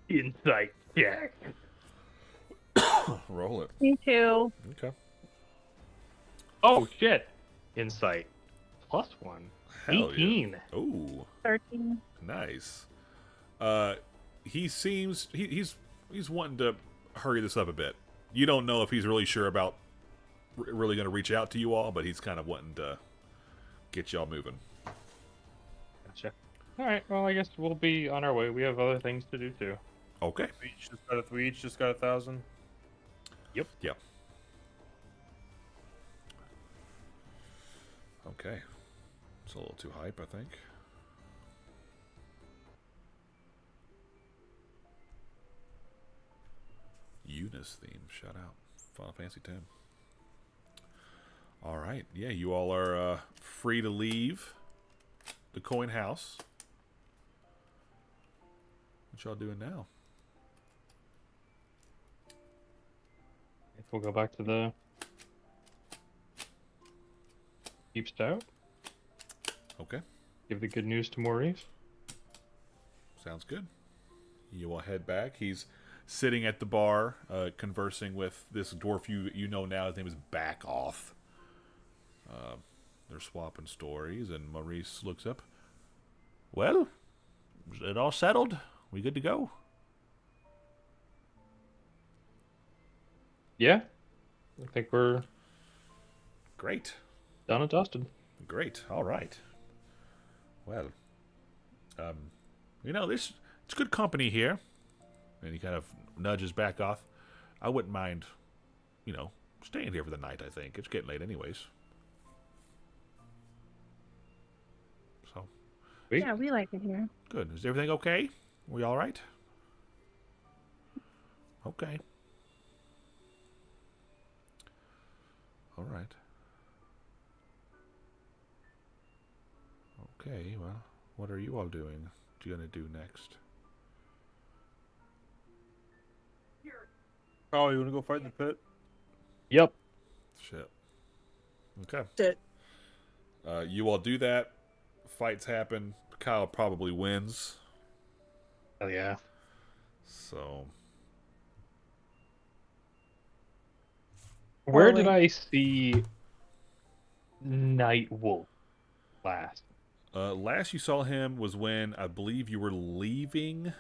Insight check. Roll it. Me too. Okay. Oh shit! Insight +1. Hell 18. yeah. Ooh. 13. Nice. He seems he's wanting to hurry this up a bit. You don't know if he's really sure about really going to reach out to you all, but he's kind of wanting to get y'all moving. Gotcha. All right. Well, I guess we'll be on our way. We have other things to do too. Okay. We each just got 1,000. Yep. Yeah. Okay. It's a little too hype, I think. Eunice theme. Shout out. Final Fantasy X. All right. Yeah, you all are free to leave the coin house. What y'all doing now? We'll go back to the Deep Stout. Okay. Give the good news to Maurice. Sounds good. You will head back. He's sitting at the bar, conversing with this dwarf you know now. His name is Back Off. They're swapping stories, and Maurice looks up. Well, is it all settled? We good to go? Yeah. I think we're Great. done and dusted. Great. All right. Well, this it's good company here. And he kind of nudges Back Off. I wouldn't mind, staying here for the night, I think. It's getting late anyways. So, Sweet. Yeah, we like it here. good. Is everything okay? We all right? Okay. All right. Okay, well, what are you all doing? What you gonna do next? Oh, you want to go fight in the pit? Yep. Shit. Okay. Shit. You all do that. Fights happen. Kyle probably wins. Hell yeah. So, Where did Poorly. I see Night Wolf last? last you saw him was when I believe you were leaving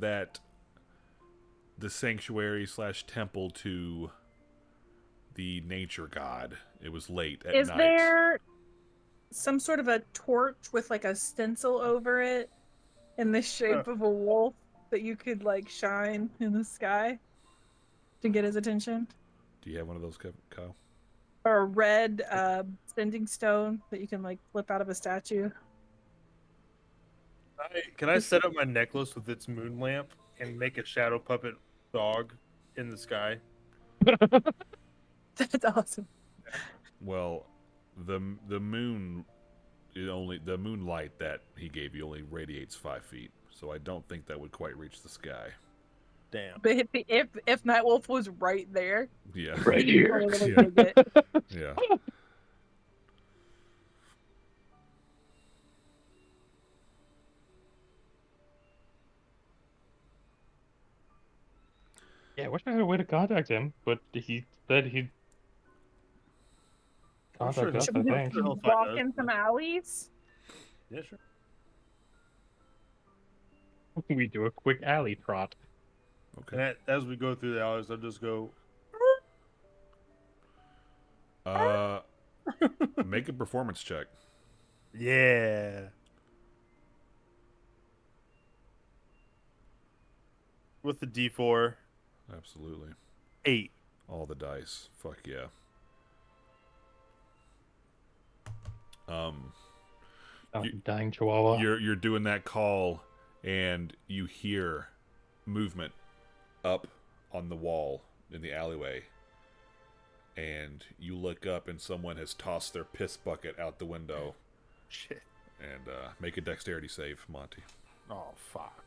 the sanctuary / temple to the nature god. It was late at Is night. there some sort of a torch with like a stencil over it in the shape of a wolf that you could like shine in the sky to get his attention? Do you have one of those, Kyle? Or a red sending stone that you can like flip out of a statue? Can I set up my necklace with its moon lamp and make a shadow puppet dog in the sky? That's awesome. Well, the moon the moonlight that he gave you only radiates 5 feet, so I don't think that would quite reach the sky. Damn. But if Nightwolf was right there, Yeah. Right here. totally Yeah. dig it. Yeah. Yeah, I wish I had a way to contact him, but he said he'd I'm sure contact us, Should I we think. just He'll find walk us. in some alleys? Yeah, sure. We do a quick alley trot. Okay. And as we go through the alleys, I'll just go. Make a performance check. Yeah. With the D4, Absolutely. 8. All the dice. Fuck yeah. Dying Chihuahua. You're doing that call, and you hear movement up on the wall in the alleyway, and you look up, and someone has tossed their piss bucket out the window. Shit. And make a dexterity save, Monty. Oh, fuck.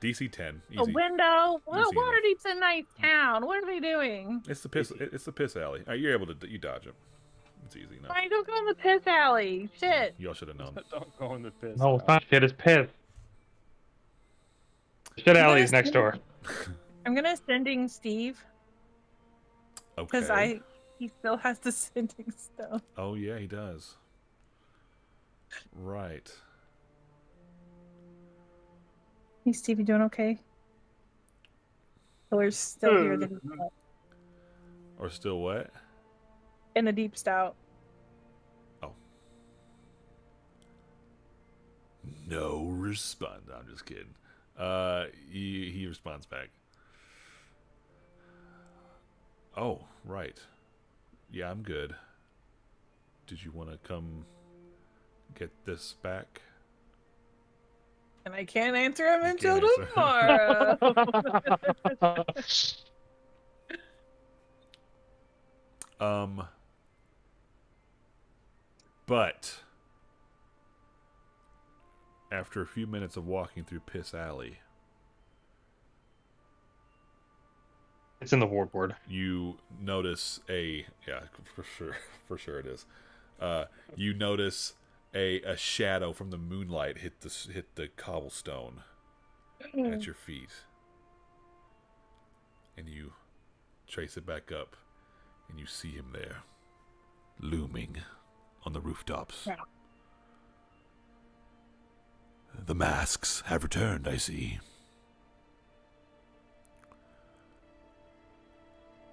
DC 10. A Easy. window? Well, Easy Waterdeep's a nice town. What are they doing? It's the piss. It's the piss alley. You're able to you dodge it. It's easy enough. Why don't go in the piss alley? Shit. Y'all should have known. Don't go in the piss. No, it's alley. not shit, it's piss. Shit alley's next door. I'm gonna sending Steve Okay. because he still has the sending stone. Oh yeah, he does. Right. Hey Steve, you doing okay? We're still here Or still what? in the deep stout. No response. I'm just kidding. He responds back. Oh, right. Yeah, I'm good. Did you want to come get this back? And I can't answer him You until can't answer. tomorrow. But after a few minutes of walking through Piss Alley, It's in the ward. you notice for sure it is. You notice a shadow from the moonlight hit the cobblestone at your feet, and you trace it back up, and you see him there, looming on the rooftops. Yeah. The masks have returned, I see.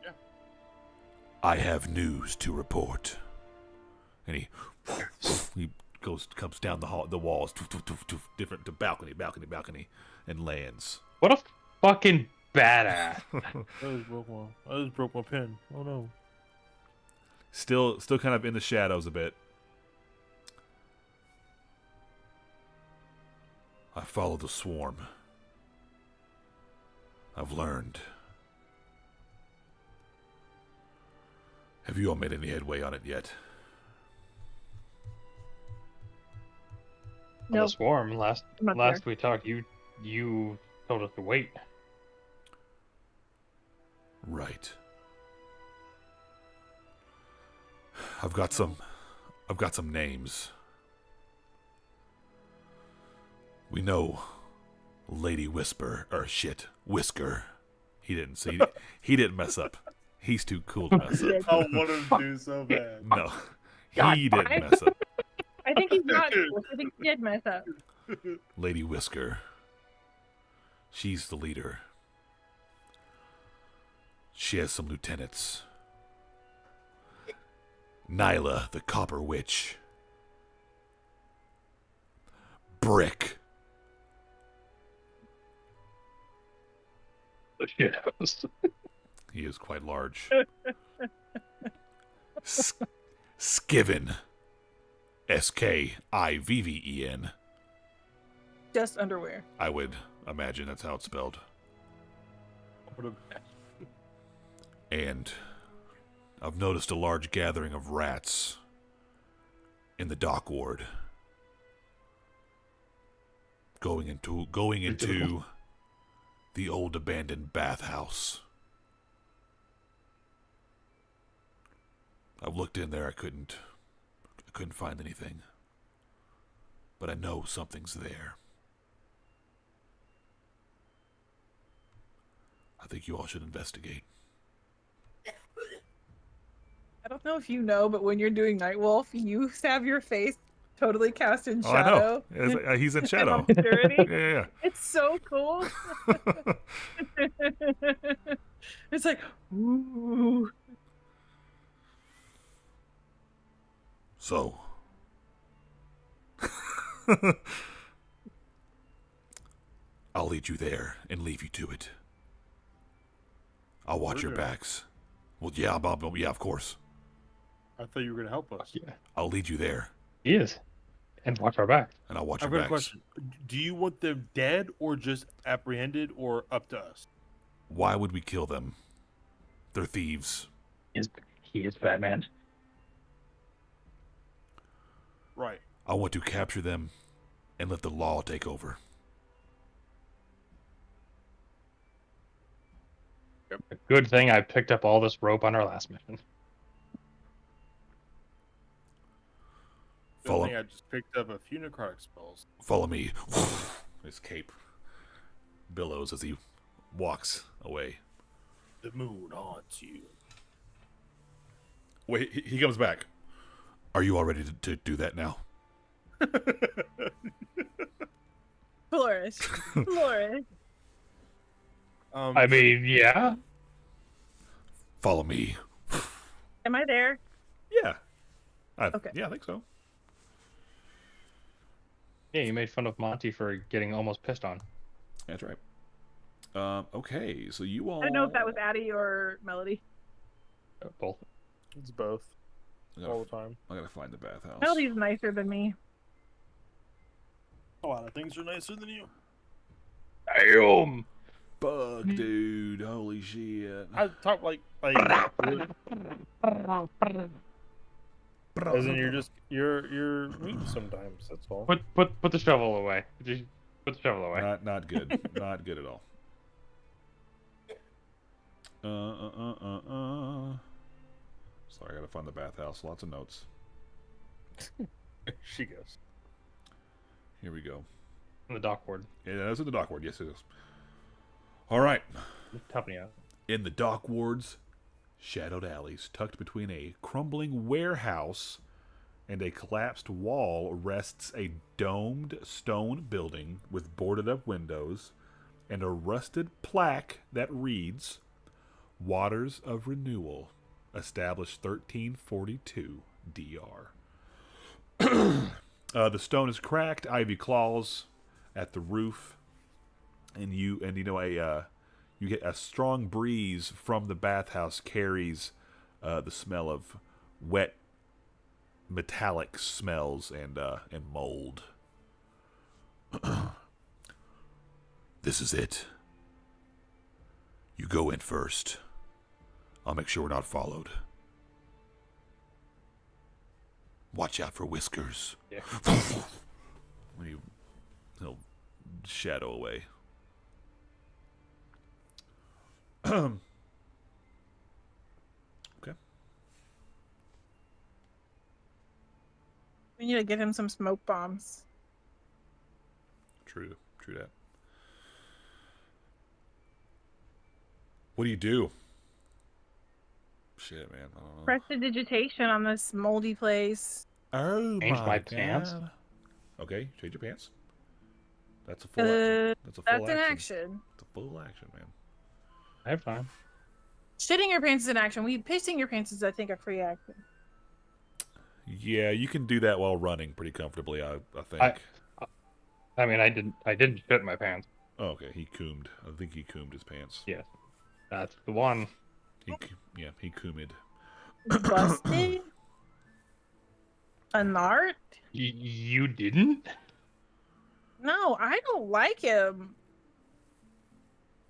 Yeah. I have news to report. And he comes down the walls, different to balcony, and lands. What a fucking badass. I just broke my pen. Oh no. Still kind of in the shadows a bit. I follow the swarm. I've learned. Have you all made any headway on it yet? On the Nope. swarm, last I'm not there. we talked, you told us to wait. Right. I've got some names. We know Lady Whisker. He didn't mess up. He's too cool to mess up. I wanted him to do so bad. No. God, He didn't mess up. I think he's not. I think he did mess up. Lady Whisker. She's the leader. She has some lieutenants. Nyla, the Copper Witch. Brick. The shit house. He is quite large. Skiven. Skivven. Just underwear. I would imagine that's how it's spelled. And I've noticed a large gathering of rats in the dock ward. Going into the old abandoned bathhouse. I've looked in there, I couldn't find anything. But I know something's there. I think you all should investigate. I don't know if you know, but when you're doing Nightwolf, you have your face totally cast in Oh, I shadow. know. He's in shadow. Obscurity. Yeah. It's so cool. It's like, ooh. So, I'll lead you there and leave you to it. I'll watch your backs. Well, yeah, Bob. Yeah, of course. I thought you were gonna help us. Yeah, I'll lead you there, he is. And watch our back. and I'll watch I've your got a backs. question. Do you want them dead or just apprehended or up to us? Why would we kill them? They're thieves. He is Batman. Right. I want to capture them and let the law take over. Good thing I picked up all this rope on our last mission. Good Follow- thing I just picked up a few necrotic spells. Follow me. His cape billows as he walks away. The moon haunts you. Wait, he comes back. Are you all ready to do that now? Flourish. Flourish. I mean, yeah. Follow me. Am I there? Yeah. Okay. Yeah, I think so. Yeah, you made fun of Monty for getting almost pissed on. That's right. Okay, so you all... I don't know if that was Addie or Melody. Both. It's both I all gotta, the time. I gotta find the bathhouse. Meldy's nicer than me. A lot of things are nicer than you. Damn. Bug, dude. Holy shit. I talk like as in you're weak sometimes. That's all. Put the shovel away. Just put the shovel away. Not good. Not good at all. Sorry, I gotta find the bathhouse. Lots of notes. She goes. Here we go. On the dock ward. Yeah, that's in the dock ward. Yes, it is. All right. Help me out. In the dock wards, shadowed alleys tucked between a crumbling warehouse and a collapsed wall rests a domed stone building with boarded up windows and a rusted plaque that reads, Waters of Renewal, established 1342 DR. The stone is cracked, ivy claws at the roof, and you get a strong breeze from the bathhouse carries the smell of wet metallic smells and mold. This is it. You go in first. I'll make sure we're not followed. Watch out for whiskers. Yeah. He'll shadow away. Okay. We need to get him some smoke bombs. True that. What do you do? Shit, man. I don't know. Prestidigitation on this moldy place. Oh Change my God. pants? Okay, change your pants. That's a full action. That's a full That's an action. It's a full action, man. I have time. Shitting your pants is an action. Pissing your pants is, I think, a free action. Yeah, you can do that while running pretty comfortably, I think. I mean, I didn't shit my pants. Oh, okay, he coomed. I think he coomed his pants. Yes, that's the one. He coomed. Busted? A nart? You didn't? No, I don't like him.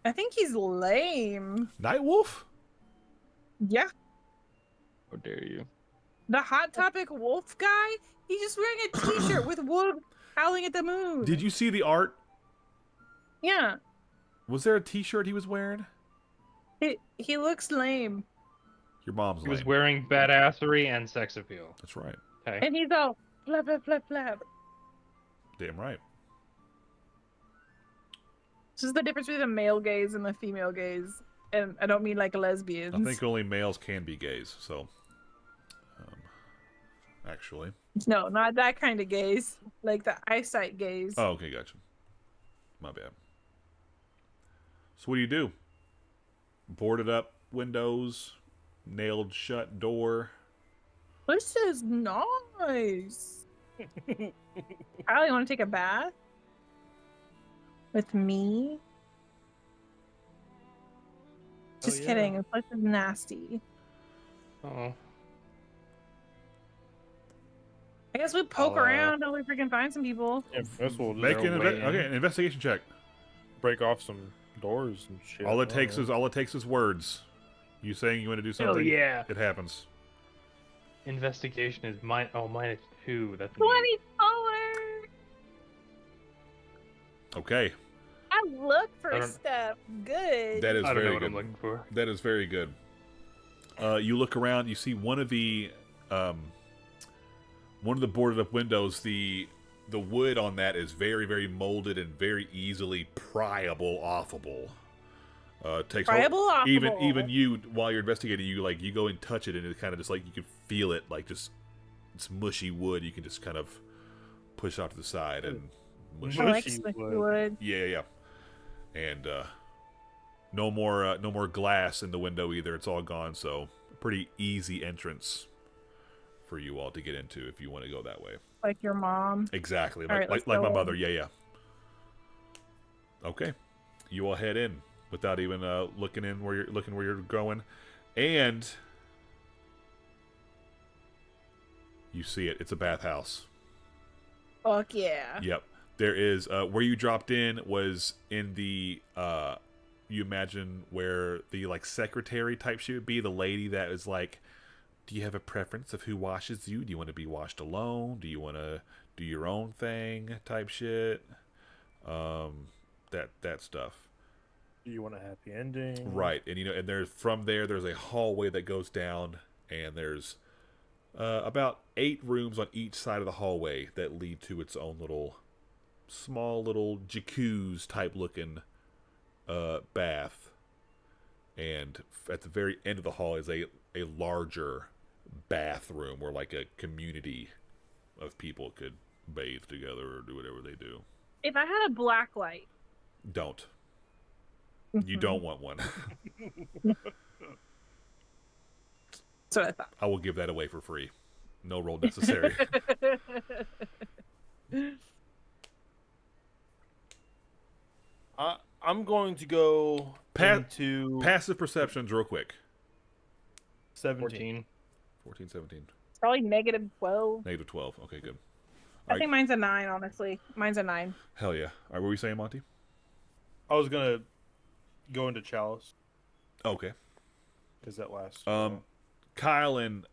I think he's lame. Nightwolf? Yeah. How dare you? The Hot Topic wolf guy? He's just wearing a t-shirt with wolf howling at the moon. Did you see the art? Yeah. Was there a t-shirt he was wearing? He looks lame. Your mom's He was lame. wearing badassery and sex appeal. That's right. Okay. And he's all flap, flap, flap, flap. Damn right. This is the difference between the male gaze and the female gaze. And I don't mean like lesbians. I think only males can be gays, so... actually. No, not that kind of gaze. Like the eyesight gaze. Oh, okay, gotcha. My bad. So what do? Boarded up windows, nailed shut door. This is nice. Kyle, you want to take a bath? With me? Just yeah. kidding. This place is nasty. Oh. I guess we poke I'll, around until we freaking find some people. Yeah, that's what we'll do. Make an way in. an investigation check. Break off some doors and shit. All it takes is words. You saying you want to do something? Hell yeah. It happens. Investigation is -2. That's 24! Okay. I look I for don't- stuff. Good. That is I don't know very what good. I'm looking for. That is very good. You look around. You see one of the boarded up windows. The wood on that is very, very molded and very easily pryable offable. Takes Friable, offable. even you while you're investigating, you go and touch it, and it kind of just like you can feel it, like just it's mushy wood. You can just kind of push off to the side and mush I it. like Mushy smushy wood. wood. Yeah. And no more glass in the window either. It's all gone. So pretty easy entrance for you all to get into if you want to go that way. Like your mom. Exactly, All right, like let's my go mother. in. Yeah. Okay, you all head in without even looking where you're going, and You see it. It's a bathhouse. Fuck yeah. Yep. There is where you dropped in was in the you imagine where the like secretary type shit would be, the lady that is like, do you have a preference of who washes you? Do you want to be washed alone? Do you want to do your own thing type shit? That stuff. Do you want a happy ending? Right. And and there's from there's a hallway that goes down, and there's about 8 rooms on each side of the hallway that lead to its own small little jacuzzi type looking bath. And at the very end of the hall is a larger bathroom where like a community of people could bathe together or do whatever they do. If I had a black light. Don't. You don't want one. That's what I thought. I will give that away for free. No roll necessary. I'm going to go into passive perceptions real quick. 17. 14, 17. Probably -12. Negative 12. Okay, good. I think mine's a 9, honestly. Mine's a 9. Hell yeah. All right, what were you saying, Monty? I was going to go into Chalice. Okay. Because that lasts. Kyle and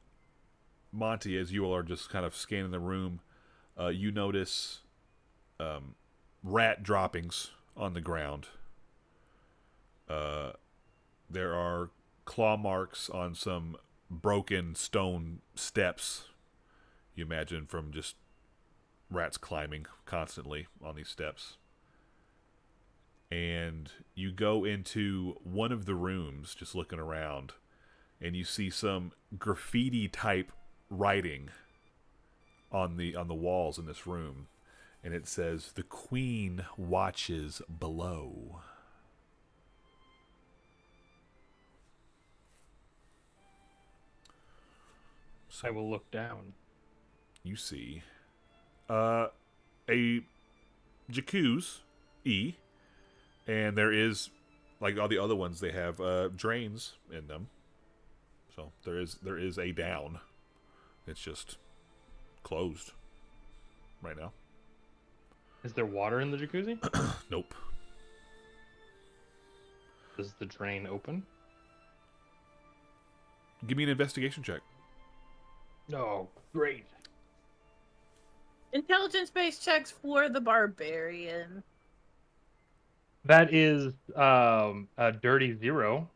Monty, as you all are just kind of scanning the room, you notice rat droppings on the ground. There are claw marks on some broken stone steps. You imagine from just rats climbing constantly on these steps. And you go into one of the rooms, just looking around, and you see some graffiti type writing on the walls in this room, and it says, "The Queen watches below." I will look down. You see a jacuzzi, and there is, like all the other ones, they have drains in them. So there is a down. It's just closed right now. Is there water in the jacuzzi? Nope. Does the drain open? Give me an investigation check. Oh, great. Intelligence-based checks for the barbarian. That is a dirty 0.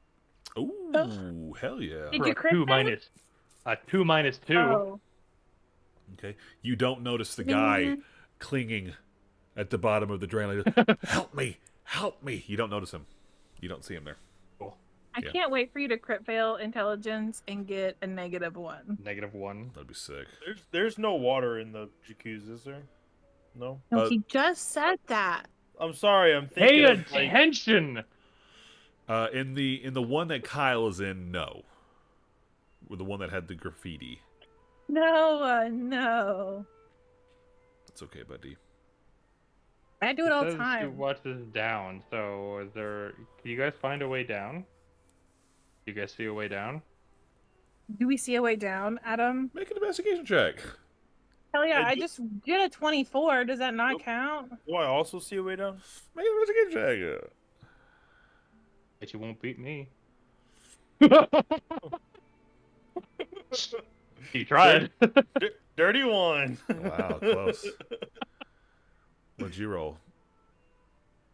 Ooh, hell yeah. Did For you a crit 2 that? minus a 2 minus 2. Oh. Okay. You don't notice the guy clinging at the bottom of the drain. Like, help me! Help me! You don't notice him. You don't see him there. Cool. I Yeah. can't wait for you to crit fail intelligence and get a -1. -1. That'd be sick. There's no water in the jacuzzi, is there? No? No, he just said that. I'm sorry, I'm thinking Pay of, like, attention! In the one that Kyle is in, no. With the one that had the graffiti. No, no. It's okay, buddy. I do it all the says to time. watch this down. So, is there? Can you guys find a way down? Do you guys see a way down? Do we see a way down, Adam? Make an investigation check. Hell yeah, I I do- just did a 24. Does that not Nope. count? do I also see a way down? Make an investigation check. But you won't beat me. You tried. Dirty one. Wow, close. What'd you roll?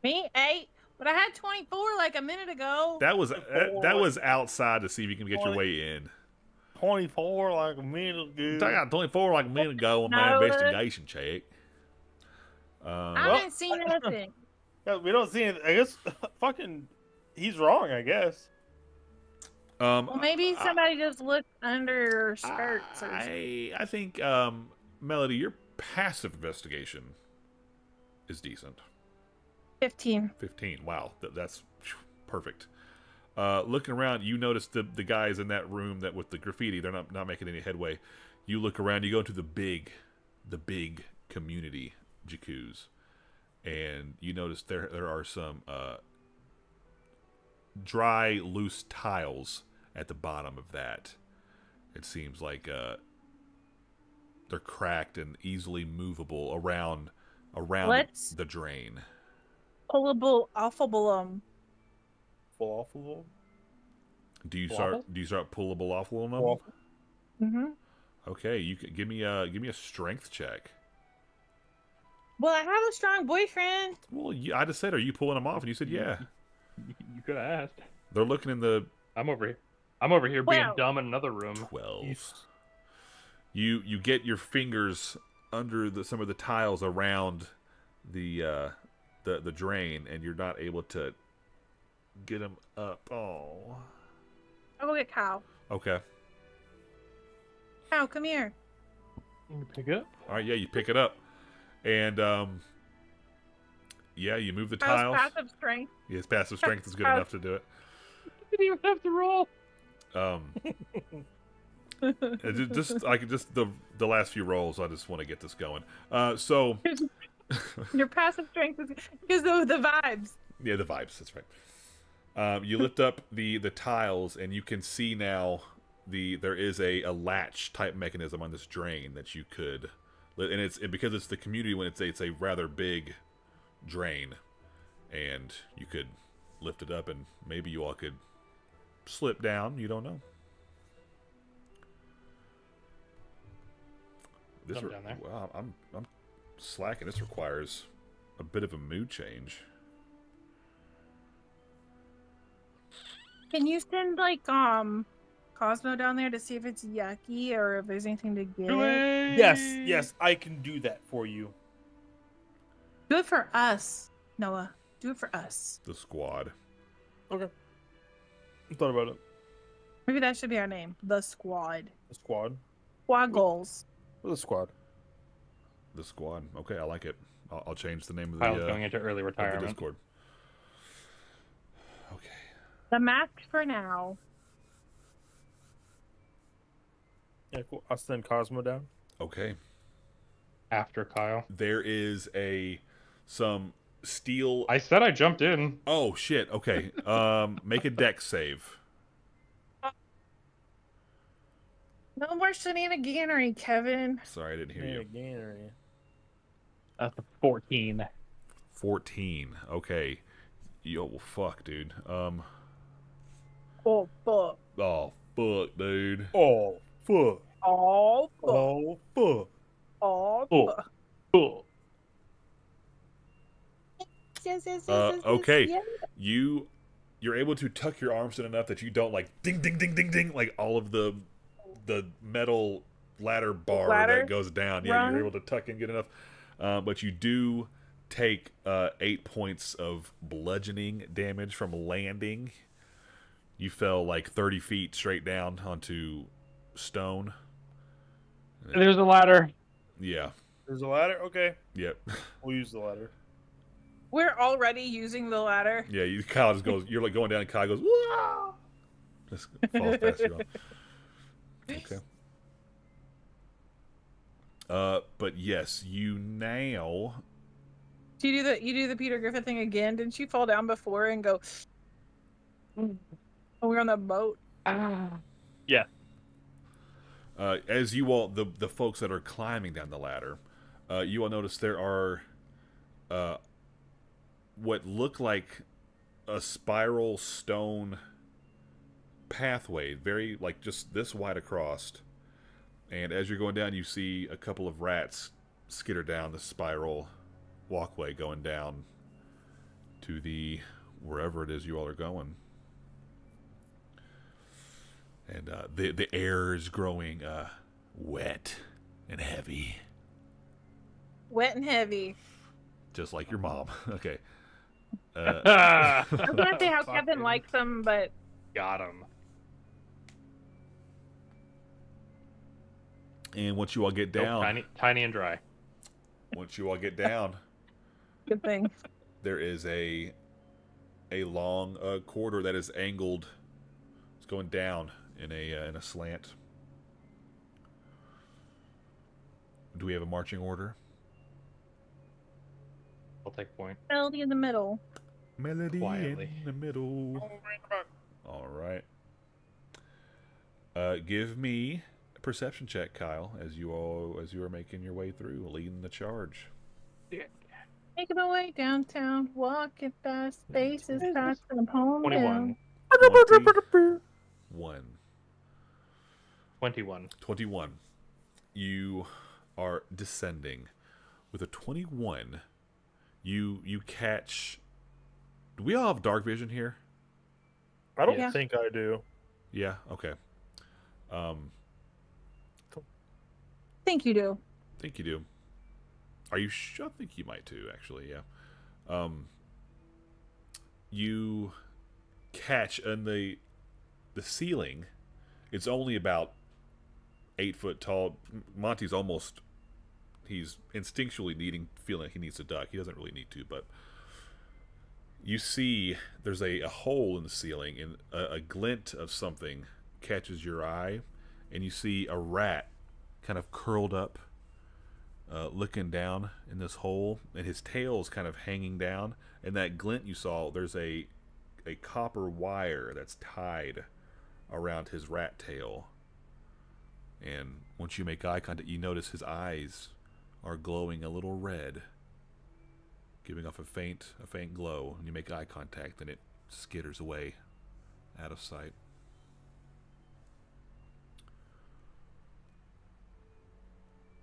Me? 8? But I had 24 like a minute ago. That was outside to see if you can get your way in. 24 like a minute ago. I got 24 like a minute ago on my No. investigation check. I Well- haven't seen anything. Yeah, we don't see anything. I guess fucking he's wrong, I guess. Well, maybe somebody just looked under your skirts or something. I think Melody, your passive investigation is decent. 15. 15. Wow, that's perfect. Looking around, you notice the guys in that room that with the graffiti, they're not making any headway. You look around, you go to the big community jacuzzi, and you notice there are some dry, loose tiles at the bottom of that. It seems like they're cracked and easily movable around Let's the drain. pullable, offable. Falafel. Do you Waffle? start pullable offable on them? Waffle. Mm-hmm. Okay, you can give me a strength check. Well, I have a strong boyfriend. Well, I just said, are you pulling them off? And you said, yeah. You could have asked. They're looking in the I'm over here being Well- dumb in another room. 12. You get your fingers under some of the tiles around the drain, and you're not able to get them up. Oh. I'll go get Kyle. Okay. Kyle, come here. You pick it up. All right. Yeah, you pick it up, and yeah, you move the Kyle's tiles. passive strength. Yes, passive strength is good Kyle's- enough to do it. You didn't even have to roll. Just the last few rolls. I just want to get this going. So Your passive strength is because of the vibes. yeah, the vibes. That's right. You lift up the tiles, and you can see now there is a latch type mechanism on this drain that you could, and because it's the community when it's a rather big drain, and you could lift it up, and maybe you all could slip down. You don't know. Jump down there. Wow, I'm slacking. This requires a bit of a mood change. Can you send Cosmo down there to see if it's yucky or if there's anything to get? Yes, I can do that for you. Do it for us, Noah. Do it for us. The squad. Okay. I thought about it. Maybe that should be our name. The Squad. The squad. Squad goals. The squad. The squad. Okay, I like it. I'll change the name of Kyle's going into early of the retirement. Discord. Okay. The mask for now. Yeah, cool. I'll send Cosmo down. Okay. After Kyle. There is some steel. I said I jumped in. Oh shit. Okay. Make a dex save. No more shenaniganery, Kevin. Sorry, I didn't hear you. Again, That's a 14. 14. Okay. Yo, well, fuck, dude. Oh, fuck. Oh, fuck, dude. oh, fuck. Oh, fuck. Oh, fuck. Oh, Oh. fuck. Cool. Yes, Okay. yes. You're able to tuck your arms in enough that you don't like ding ding ding ding ding like all of the metal ladder bar Ladder? that goes down. Yeah, Rung? you're able to tuck in good enough. But you do take 8 points of bludgeoning damage from landing. You fell like 30 feet straight down onto stone. There's a ladder. Yeah. There's a ladder? Okay. Yep. We'll use the ladder. We're already using the ladder. Yeah, Kyle just goes, you're like going down and Kyle goes, whoa! Just falls past you. Okay. But yes, you now. Do you do the Peter Griffin thing again? Didn't you fall down before and go? When we were on the boat. Yeah. As you all, the folks that are climbing down the ladder, you all notice there are what look like a spiral stone pathway, very like just this wide across. And as you're going down, you see a couple of rats skitter down the spiral walkway going down to the wherever it is you all are going. And the air is growing wet and heavy. Wet and heavy. Just like your mom. Okay. I was gonna say how Kevin likes them, but Got him. And once you all get down, Tiny and dry. once you all get down, good thing. there is a long corridor that is angled. It's going down in a slant. Do we have a marching order? I'll take point. Melody in the middle. Melody Quietly. in the middle. All right. Give me perception check, Kyle, as you are making your way through, leading the charge. Making my way downtown, walking fast, faces past and home 21. down. 21. 21. 21. You are descending. With a 21, you catch... Do we all have dark vision here? I don't Yeah. think I do. Yeah, okay. Think you do. Think you do. Are you sure? I think you might too, actually, yeah. You catch on the ceiling, it's only about 8 foot tall. Monty's almost, he's instinctually feeling like he needs to duck. He doesn't really need to, but you see there's a hole in the ceiling, and a glint of something catches your eye, and you see a rat kind of curled up, looking down in this hole, and his tail's kind of hanging down. And that glint you saw, there's a copper wire that's tied around his rat tail. And once you make eye contact, you notice his eyes are glowing a little red, giving off a faint glow. And you make eye contact, and it skitters away out of sight.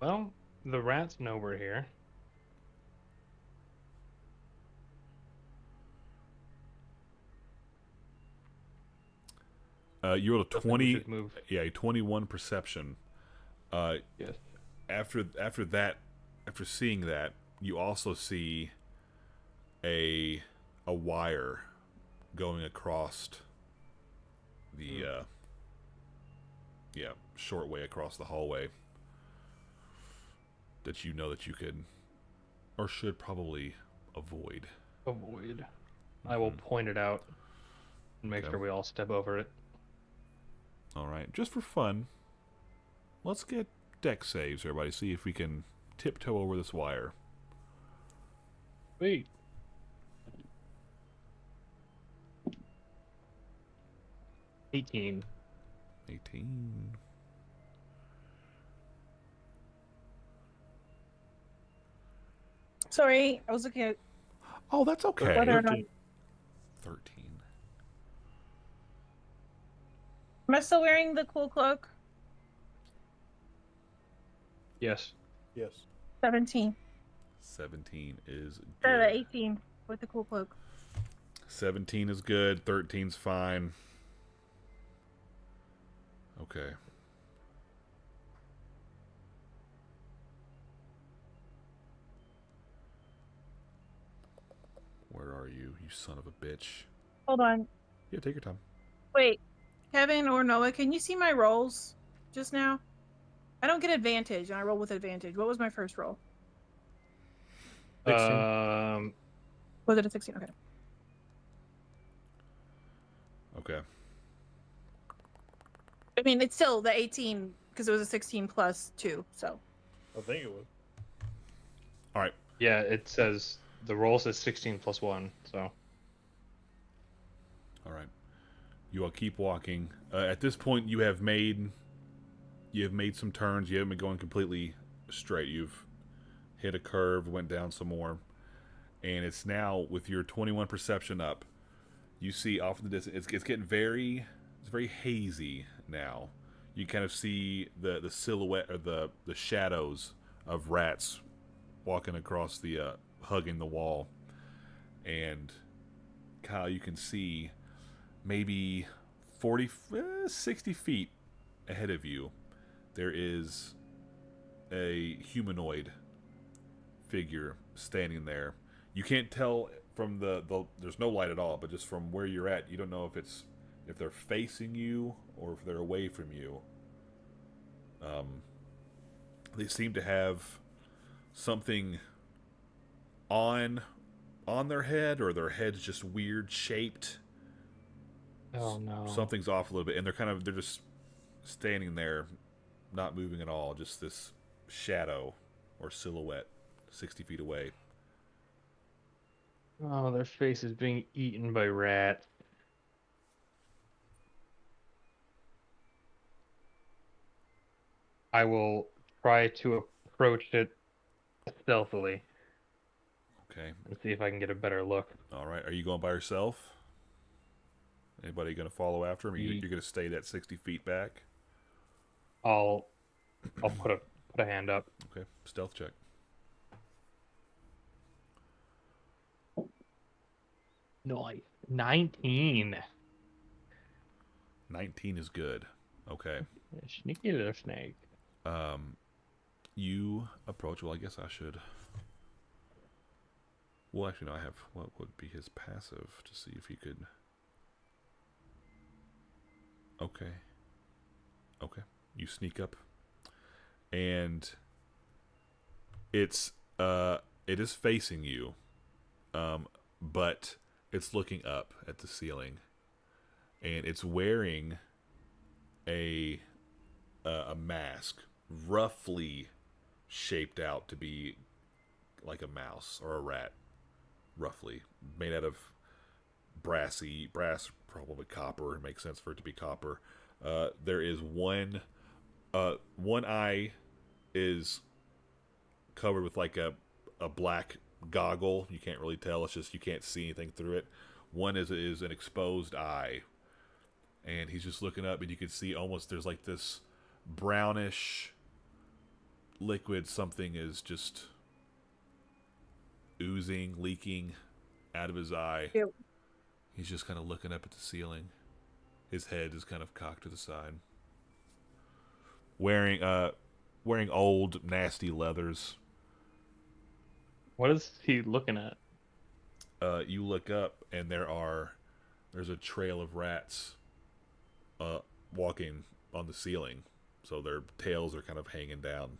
Well, the rats know we're here. You rolled a I think we 20. should move. Yeah, a 21 perception. Yes. After seeing that, you also see a wire going across the short way across the hallway that you know that you could or should probably avoid. Avoid. I will point it out and make Okay. sure we all step over it. All right, just for fun, let's get deck saves, everybody. See if we can tiptoe over this wire. Wait. $18. 18. Sorry, I was looking at Oh, that's okay. whether or not. 13. Am I still wearing the cool cloak? Yes. Yes. 17. 17 is Instead of the good. 18 with the cool cloak. 17 is good. 13's fine. Okay. Where are you, you son of a bitch? Hold on. Yeah, take your time. Wait, Kevin or Noah, can you see my rolls just now? I don't get advantage, and I roll with advantage. What was my first roll? 16. Was it a 16? Okay. Okay. I mean, it's still the 18 because it was a 16 plus 2, so. I think it was. All right. Yeah, it says the roll says 16 plus 1, so. All right. You all keep walking. At this point, you have made some turns. You haven't been going completely straight. You've hit a curve, went down some more, and it's now with your 21 perception up. You see off in the distance. It's getting very hazy now. You kind of see the silhouette or the shadows of rats walking across the hugging the wall, and Kyle, you can see maybe 60 feet ahead of you, there is a humanoid figure standing there. You can't tell from the there's no light at all, but just from where you're at, you don't know if they're facing you or if they're away from you. They seem to have something on their head, or their head's just weird shaped. Oh no. Something's off a little bit, and they're just standing there, not moving at all, just this shadow or silhouette 60 feet away. Oh, their face is being eaten by rats. I will try to approach it stealthily Okay. and see if I can get a better look. All right. Are you going by yourself? Anybody going to follow after him? You're going to stay that 60 feet back? I'll put a hand up. Okay. Stealth check. Nice. 19. 19 is good. Okay. Sneaky little snake. You approach. Well, I guess I should. Well, actually, no. I have what would be his passive to see if he could. Okay. Okay. You sneak up, and it is facing you, but it's looking up at the ceiling, and it's wearing a mask, roughly shaped out to be like a mouse or a rat, roughly made out of brass, probably copper. It makes sense for it to be copper. There is one eye is covered with like a black goggle. You can't really tell. It's just you can't see anything through it. One is an exposed eye, and he's just looking up, and you can see almost there's like this brownish liquid. Something is just oozing, leaking out of his eye. Ew. He's just kind of looking up at the ceiling. His head is kind of cocked to the side. Wearing old, nasty leathers. What is he looking at? You look up, and there's a trail of rats walking on the ceiling. So their tails are kind of hanging down.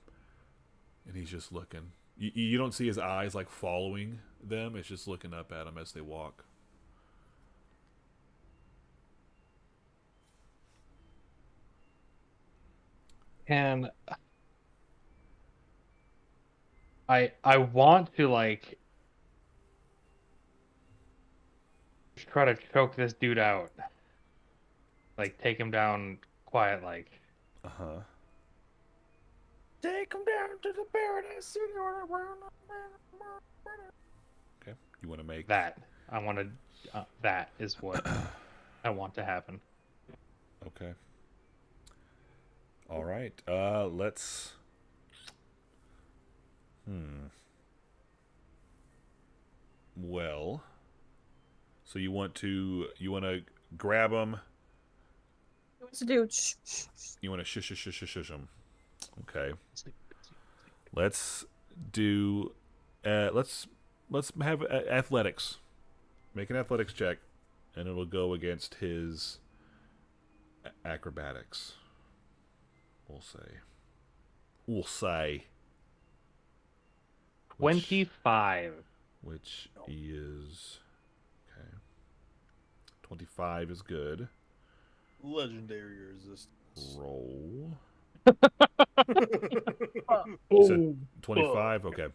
And he's just looking. You don't see his eyes like following them. It's just looking up at them as they walk. And I want to like try to choke this dude out. Like take him down quiet like. Uh-huh. Take him down to the paradise city. Okay. You want to make That. I want to that is what I want to happen. Okay. All right. Let's. Well. So you want to grab him. He wants to do. Shh, shh, shh. You want to shush him. Okay. Let's do. Let's have athletics. Make an athletics check, and it will go against his acrobatics. We'll say 25. which is okay. 25 is good. Legendary resistance. Roll. Oh, So 25. Okay.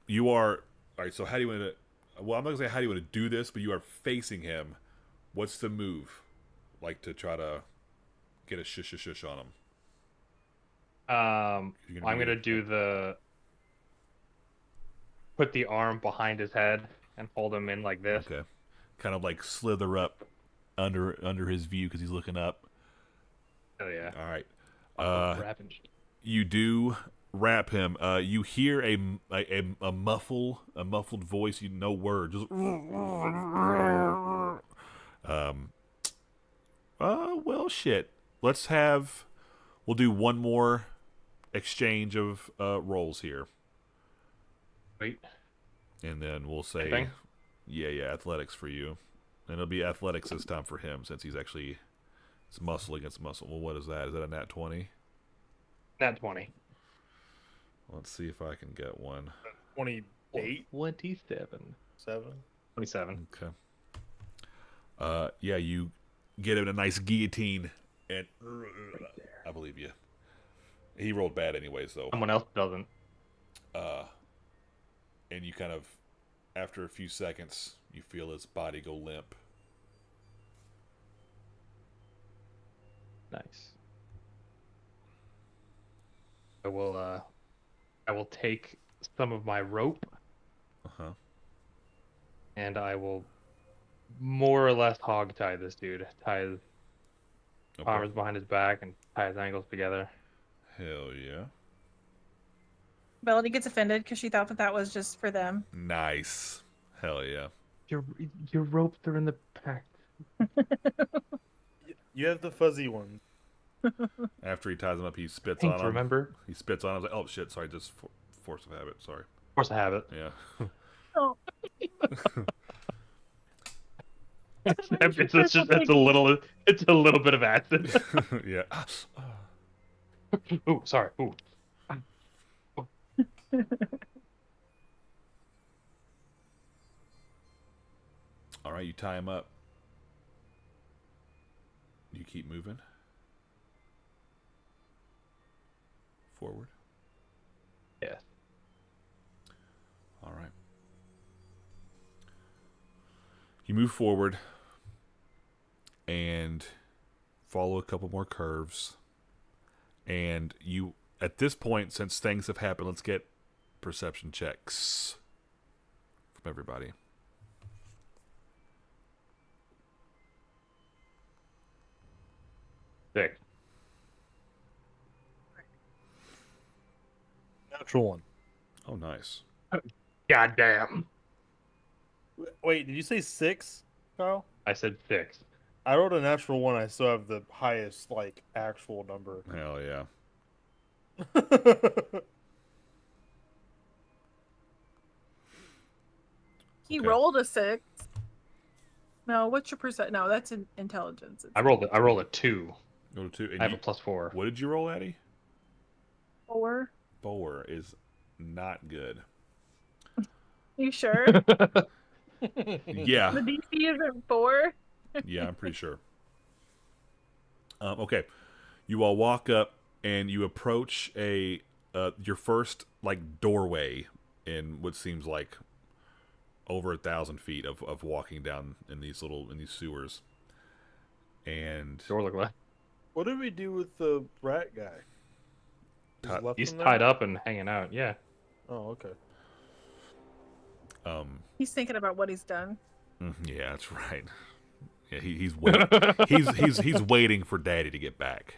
You are all right. So how do you want to? Well, I'm not gonna say how do you want to do this, but you are facing him. What's the move? Like to try to get a shush on him. I'm gonna do the put the arm behind his head and hold him in like this. Okay. Kind of like slither up under his view because he's looking up. Oh yeah. All right. Wrapping shit. You do wrap him. You hear a muffled voice. You no word. Just well, shit. We'll do one more exchange of rolls here, Wait. and then we'll say, Anything? yeah, athletics for you, and it'll be athletics this time for him since he's actually it's muscle against muscle. Well, what is that? Is that a nat 20? Nat 20. Let's see if I can get one. 28? 27. 7? 27. Okay. Yeah, you get him a nice guillotine, and I believe you. He rolled bad anyways, though. Someone else doesn't. And you kind of, after a few seconds, you feel his body go limp. Nice. I will take some of my rope Uh-huh. and I will more or less hog tie this dude. Tie his Okay. arms behind his back and tie his ankles together. Hell yeah. Melody gets offended because she thought that was just for them. Nice. Hell yeah. Your ropes are in the pack. You have the fuzzy ones. After he ties him up, he spits Pink, on him. remember? He spits on him. I was like, oh shit, sorry, just force of habit. Sorry. Of course I have it. Yeah. Oh. It's a little bit of acid. Yeah. Ooh, sorry. Ooh. All right, you tie him up. You keep moving forward. Yes. All right. You move forward and follow a couple more curves. And you, at this point, since things have happened, let's get perception checks from everybody. Sick. Natural one. Oh, nice. Goddamn. Wait, did you say 6, Kyle? I said 6. I rolled a natural one. I still have the highest, like, actual number. Hell yeah. He Okay. rolled a 6. No, what's your percent? No, that's intelligence. I rolled a 2. Go to 2. And I have you, a +4. what did you roll, Addie? 4. 4 is not good. You sure? Yeah. The DC isn't 4. Yeah, I'm pretty sure. Okay, you all walk up and you approach your first like doorway in what seems like over 1,000 feet of walking down in these sewers. And Door look like What did we do with the rat guy? Just left he's him there? tied up and hanging out. Yeah. Oh, okay. He's thinking about what he's done. Yeah, that's right. Yeah, he's waiting. he's waiting for Daddy to get back.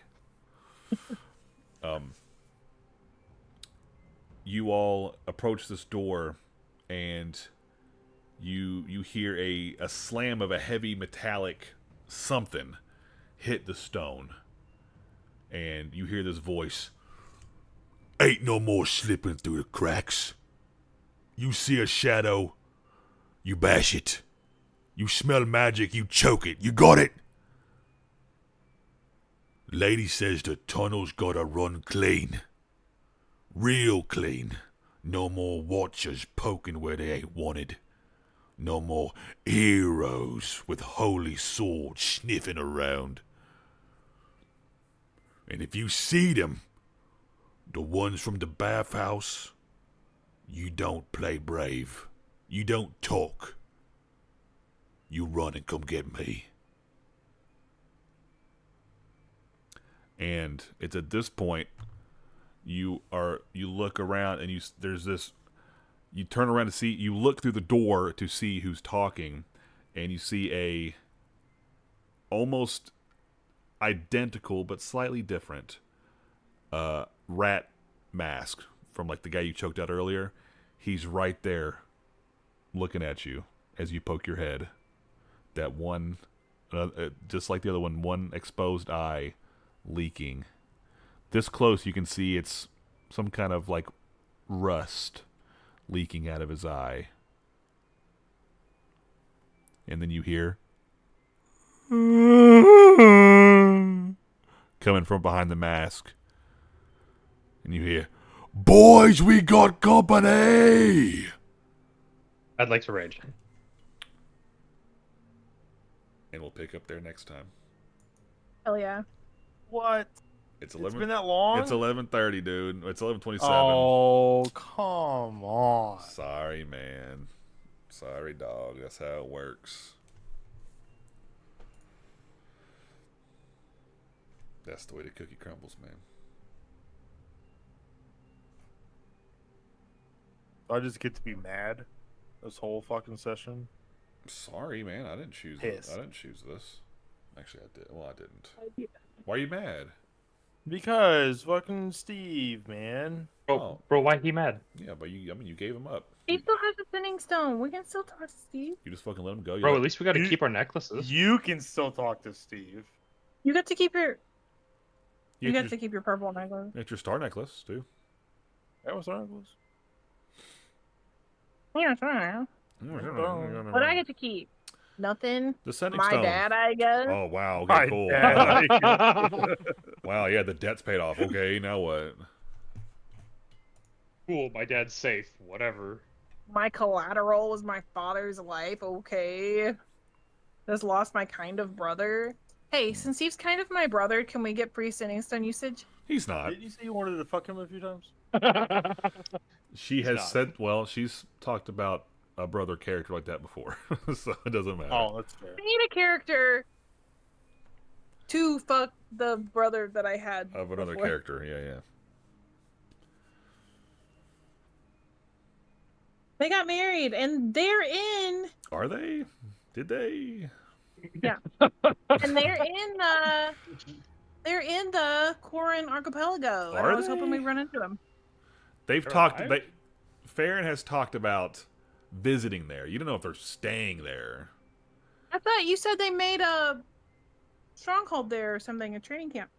You all approach this door, and you hear a slam of a heavy metallic something hit the stone, and you hear this voice. Ain't no more slipping through the cracks. You see a shadow, you bash it. You smell magic, you choke it. You got it? Lady says the tunnel's gotta run clean. Real clean. No more watchers poking where they ain't wanted. No more heroes with holy swords sniffing around. And if you see them, the ones from the bathhouse, you don't play brave. You don't talk. You run and come get me. And it's at this point you look around and you turn around to see, you look through the door to see who's talking, and you see a almost identical but slightly different rat mask from like the guy you choked out earlier. He's right there looking at you as you poke your head. That one, just like the other one exposed eye leaking. This close, you can see it's some kind of like rust leaking out of his eye. And then you hear coming from behind the mask. And you hear, "Boys, we got company!" I'd like to rage. And we'll pick up there next time. Hell yeah. What? It's It's been that long? It's 11:30, dude. It's 11:27. Oh, come on. Sorry, man. Sorry, dog. That's how it works. That's the way the cookie crumbles, man. I just get to be mad this whole fucking session. Sorry, man. I didn't choose Piss. I didn't choose this. Actually, I did. Well, I didn't. Why are you mad? Because fucking Steve, man. Bro, why he mad? Yeah, but you gave him up. He still has a sending stone. We can still talk to Steve. You just fucking let him go. Bro, at least we got to You- keep our necklaces. You can still talk to Steve. You got to keep your. You get got to your, keep your purple necklace. get your star necklace too. That was Argos. Yeah, sure. What I get to keep? Nothing. The sending My stone. dad, I guess. Oh wow. My Okay, cool. dad. Wow. Yeah, the debt's paid off. Okay, now what? Cool, my dad's safe. Whatever. My collateral was my father's life. Okay. Just lost my kind of brother. Hey, since he's kind of my brother, can we get free sending stone usage? He's not. Did you say you wanted to fuck him a few times? She has not. said. Well, she's talked about a brother character like that before, so it doesn't matter. Oh, that's fair. I need a character to fuck the brother that I had. Of another before. character. Yeah, yeah. They got married, and they're in. Are they? Did they? And they're in the Corin archipelago. And Are I was hoping they? we'd run into them. They've They're talked. alive? Farron has talked about visiting there. You don't know if they're staying there. I thought you said they made a stronghold there or something, a training camp.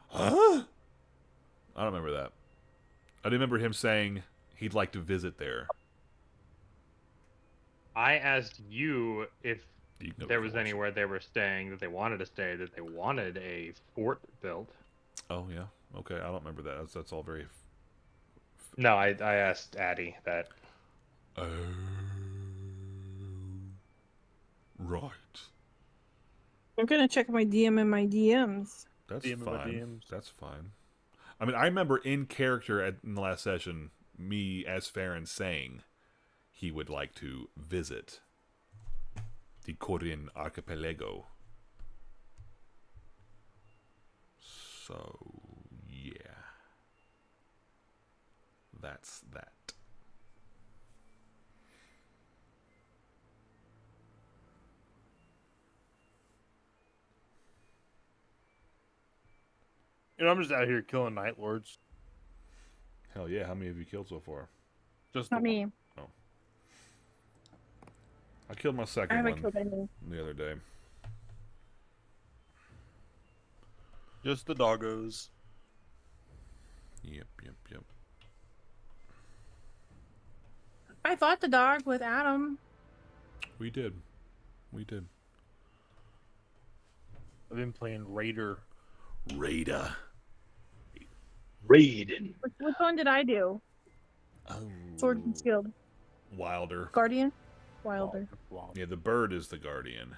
Huh? I don't remember that. I do remember him saying he'd like to visit there. I asked you if You can go there back was and watch it. anywhere they were staying that they wanted to stay, that they wanted a fort built. Oh yeah. Okay, I don't remember that. That's all very. No, I asked Addie that. Oh. Right. I'm gonna check my DM and my DMs. That's DM of my fine. DMs. That's fine. I mean, I remember in character in the last session, me as Farron saying he would like to visit the Corin archipelago. So, yeah. That's that. You know, I'm just out here killing Night Lords. Hell yeah, how many have you killed so far? Just Not the me. I killed my I second haven't one killed any. the other day. Just the doggos. Yep. I fought the dog with Adam. We did. I've been playing Raider. Raider. Raiden. Which one did I do? Oh. Sword and Shield. Wilder. Guardian? Wilder. Wow. Yeah, the bird is the guardian.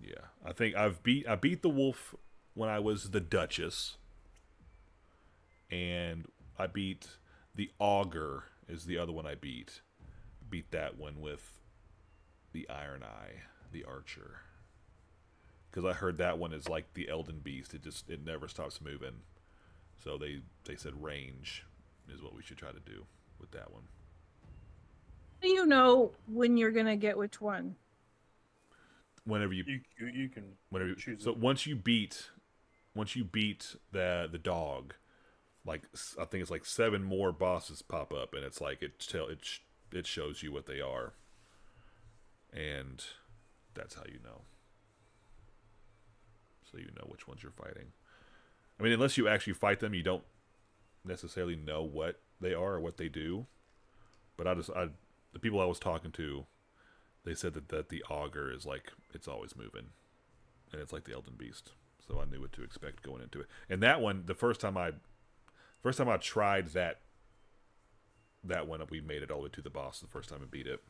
Yeah, I think I beat the wolf when I was the Duchess, and I beat the augur is the other one I beat. Beat that one with the Iron Eye, the archer, because I heard that one is like the Elden Beast. It never stops moving. So they said range is what we should try to do with that one. Do you know when you're gonna get which one? Whenever you You can whenever choose so it. once you beat the dog, like I think it's like 7 more bosses pop up, and it's like it shows you what they are, and that's how you know. So you know which ones you're fighting. I mean, unless you actually fight them, you don't necessarily know what they are or what they do. But the people I was talking to, they said that the augur is like, it's always moving, and it's like the Elden Beast. So I knew what to expect going into it. And that one, the first time I tried that one, we made it all the way to the boss the first time and beat it.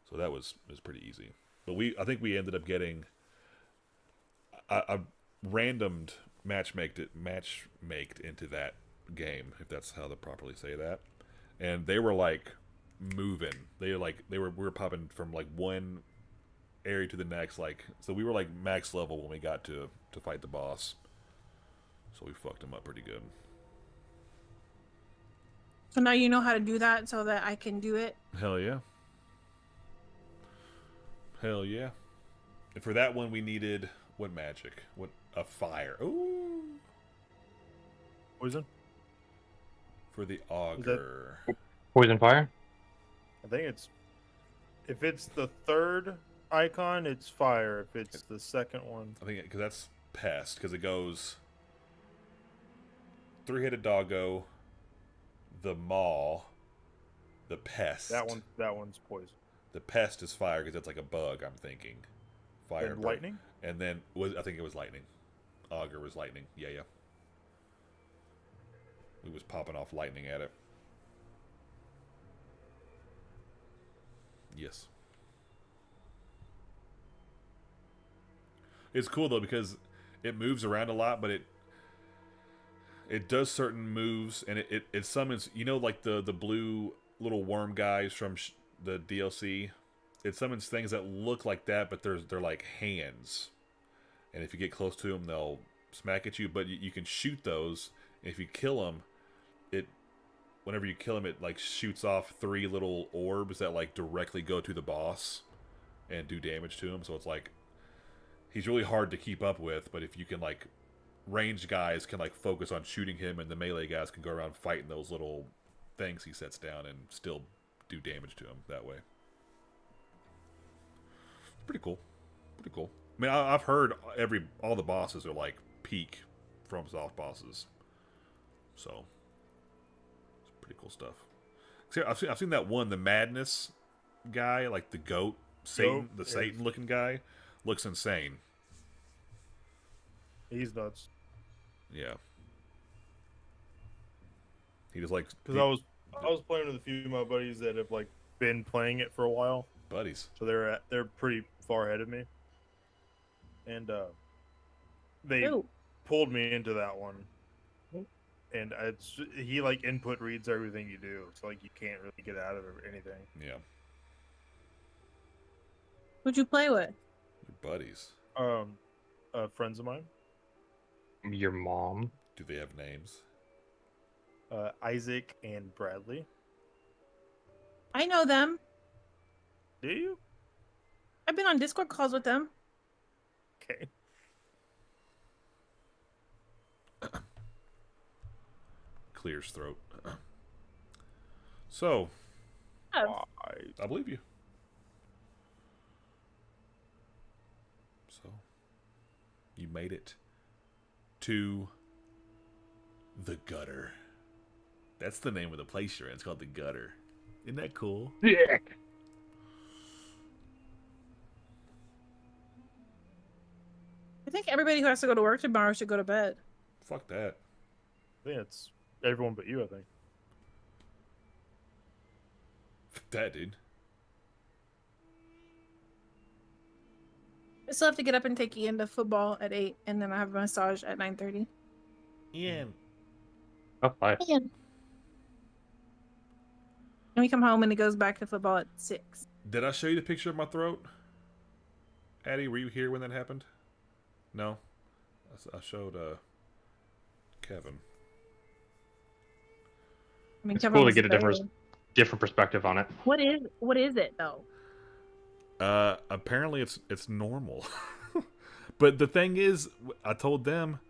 So that was pretty easy. But I think we ended up getting a randomed matchmaked into that game, if that's how to properly say that. And they were like moving. We were popping from like one area to the next, like, so we were like max level when we got to fight the boss. So we fucked him up pretty good. So now you know how to do that so that I can do it. Hell yeah. Hell yeah. And for that one, we needed what magic? What a fire? Ooh. Poison? For the auger. Poison fire? I think it's... If it's the third icon, it's fire. If it's the second one... I think because that's pest, because it goes three-headed doggo, the maw, the pest. That one's poison. The pest is fire because that's like a bug. I'm thinking fire. And lightning. And then I think it was lightning. Auger was lightning. Yeah. We was popping off lightning at it. Yes. It's cool though because it moves around a lot, but it does certain moves and it summons. You know, like the blue little worm guys from the DLC. It summons things that look like that, but they're like hands. And if you get close to them, they'll smack at you. But you can shoot those. And if you kill them, whenever you kill them, it like shoots off 3 little orbs that like directly go to the boss and do damage to him. So it's like he's really hard to keep up with. But if you can like ranged guys can like focus on shooting him, and the melee guys can go around fighting those little things he sets down and still do damage to him that way. Pretty cool. Pretty cool. I mean, I've heard all the bosses are like peak FromSoft bosses, so it's pretty cool stuff. See, I've seen that one, the Madness guy, like the goat Satan, the Satan looking guy, looks insane. He's nuts. Yeah. He just like because I was playing with a few of my buddies that have like been playing it for a while. Buddies. So they're pretty far ahead of me, and they pulled me into that one. And he like input reads everything you do, so like you can't really get out of anything. Yeah. Who'd you play with? Your buddies. Friends of mine. Your mom. Do they have names? Isaac and Bradley. I know them. Do you? I've been on Discord calls with them. Okay. Clears throat. So, I believe you. So, you made it to the gutter. That's the name of the place you're in. It's called the gutter. Isn't that cool? Yeah. I think everybody who has to go to work tomorrow should go to bed. Fuck that. I think it's everyone but you, I think. Fuck that, dude. I still have to get up and take Ian to football at 8, and then I have a massage at 9:30. Ian. Oh, hi. Ian. And we come home and it goes back to football at 6. Did I show you the picture of my throat? Addie, were you here when that happened? No? I showed Kevin. I mean, It's Kevin cool to was get a there. different perspective on it. What is it though? Apparently it's normal. But the thing is, I told them,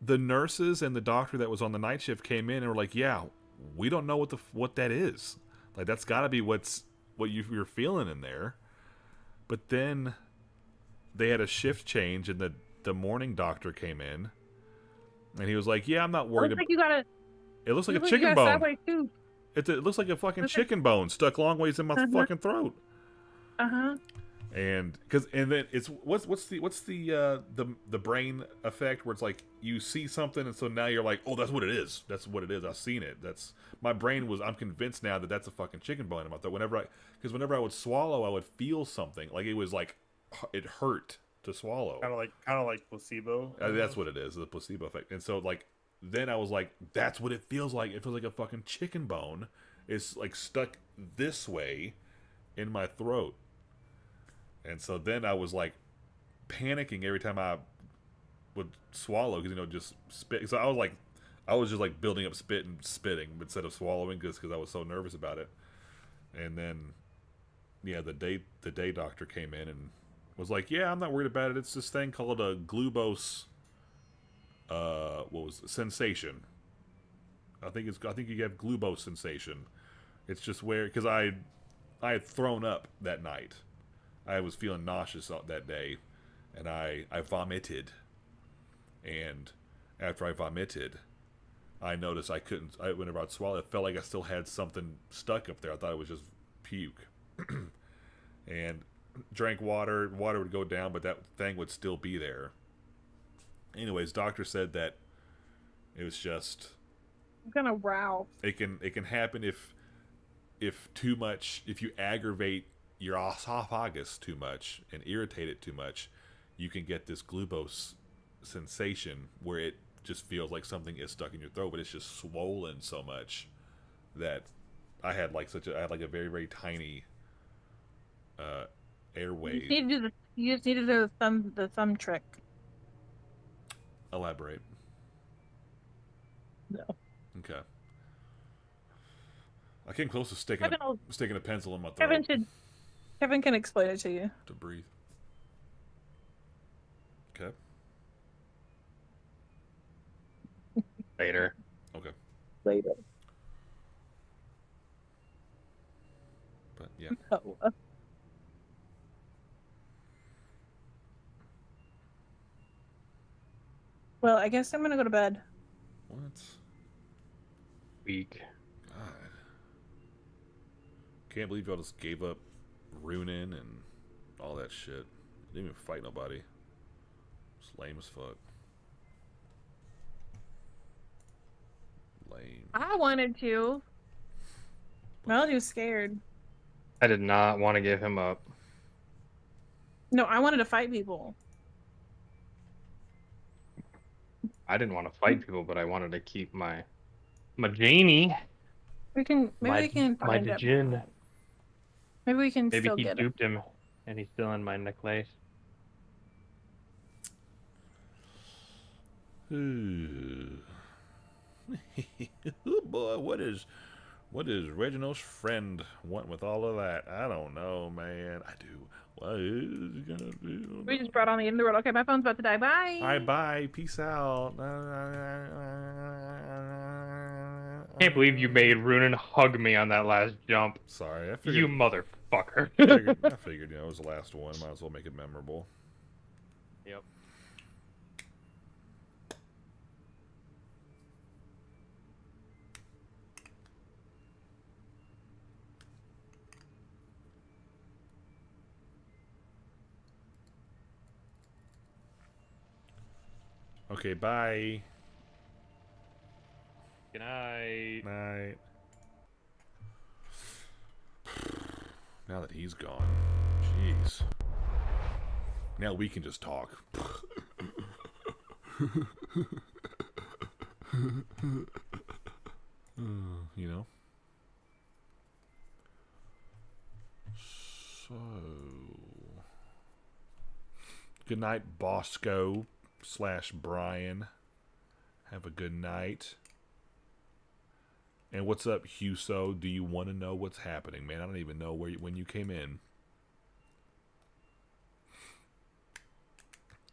the nurses and the doctor that was on the night shift came in and were like, "Yeah, we don't know what that is. Like that's got to be what you're feeling in there." But then they had a shift change, and the morning doctor came in, and he was like, "Yeah, I'm not worried." It looks like you got a. It looks like a you chicken got bone. sideways tooth. It looks like a fucking chicken bone stuck long ways in my fucking throat. And then it's what's the brain effect where it's like you see something and so now you're like, oh, that's what it is. That's what it is. I've seen it. That's my brain was. I'm convinced now that that's a fucking chicken bone in my throat. Whenever I would swallow, I would feel something like it was like it hurt to swallow. Kind of like placebo. That's what it is. The placebo effect. And so like then I was like, that's what it feels like. It feels like a fucking chicken bone is like stuck this way in my throat. And so then I was like panicking every time I would swallow because just spit. So I was like, I was just like building up spit and spitting instead of swallowing just because I was so nervous about it. And then, yeah, the day doctor came in and was like, "Yeah, I'm not worried about it. It's this thing called a glubose. What was it? Sensation. I think you have glubose sensation. It's just where because I had thrown up that night. I was feeling nauseous that day, and I vomited. And after I vomited, I noticed I couldn't. Whenever I'd swallow, it felt like I still had something stuck up there. I thought it was just puke. And drank water. Water would go down, but that thing would still be there. Anyways, doctor said that it was just. I'm gonna row. It can happen if too much. If you aggravate your esophagus too much and irritate it too much, you can get this glubose sensation where it just feels like something is stuck in your throat, but it's just swollen so much that I had like a very very tiny airway. You just need to do the thumb trick. Elaborate. No. Okay. I came close to sticking a pencil in my throat. Kevin can explain it to you. To breathe. Okay. Later. Okay. Later. But yeah. Oh. Well, I guess I'm gonna go to bed. What? Weak. God. Can't believe y'all just gave up ruining and all that shit. Didn't even fight nobody. It's lame as fuck. Lame. I wanted to. Melody was scared. I did not want to give him up. No, I wanted to fight people. I didn't want to fight people, but I wanted to keep my Janie. We can My find him. Jin. Maybe we can Maybe still he get him. duped him, and he's still in my necklace. Oh boy, what is Reginald's friend want with all of that? I don't know, man. I do. What is he gonna do? We just brought on the end of the world. Okay, my phone's about to die. Bye. All right, bye. Peace out. Can't believe you made Runen hug me on that last jump. Sorry, I figured. You motherfucker. I figured, it was the last one. Might as well make it memorable. Yep. Okay, bye. Good night. Night. Now that he's gone, jeez. Now we can just talk. You know? So. Good night, Bosco / Brian. Have a good night. And what's up, Huso? Do you want to know what's happening, man? I don't even know when you came in.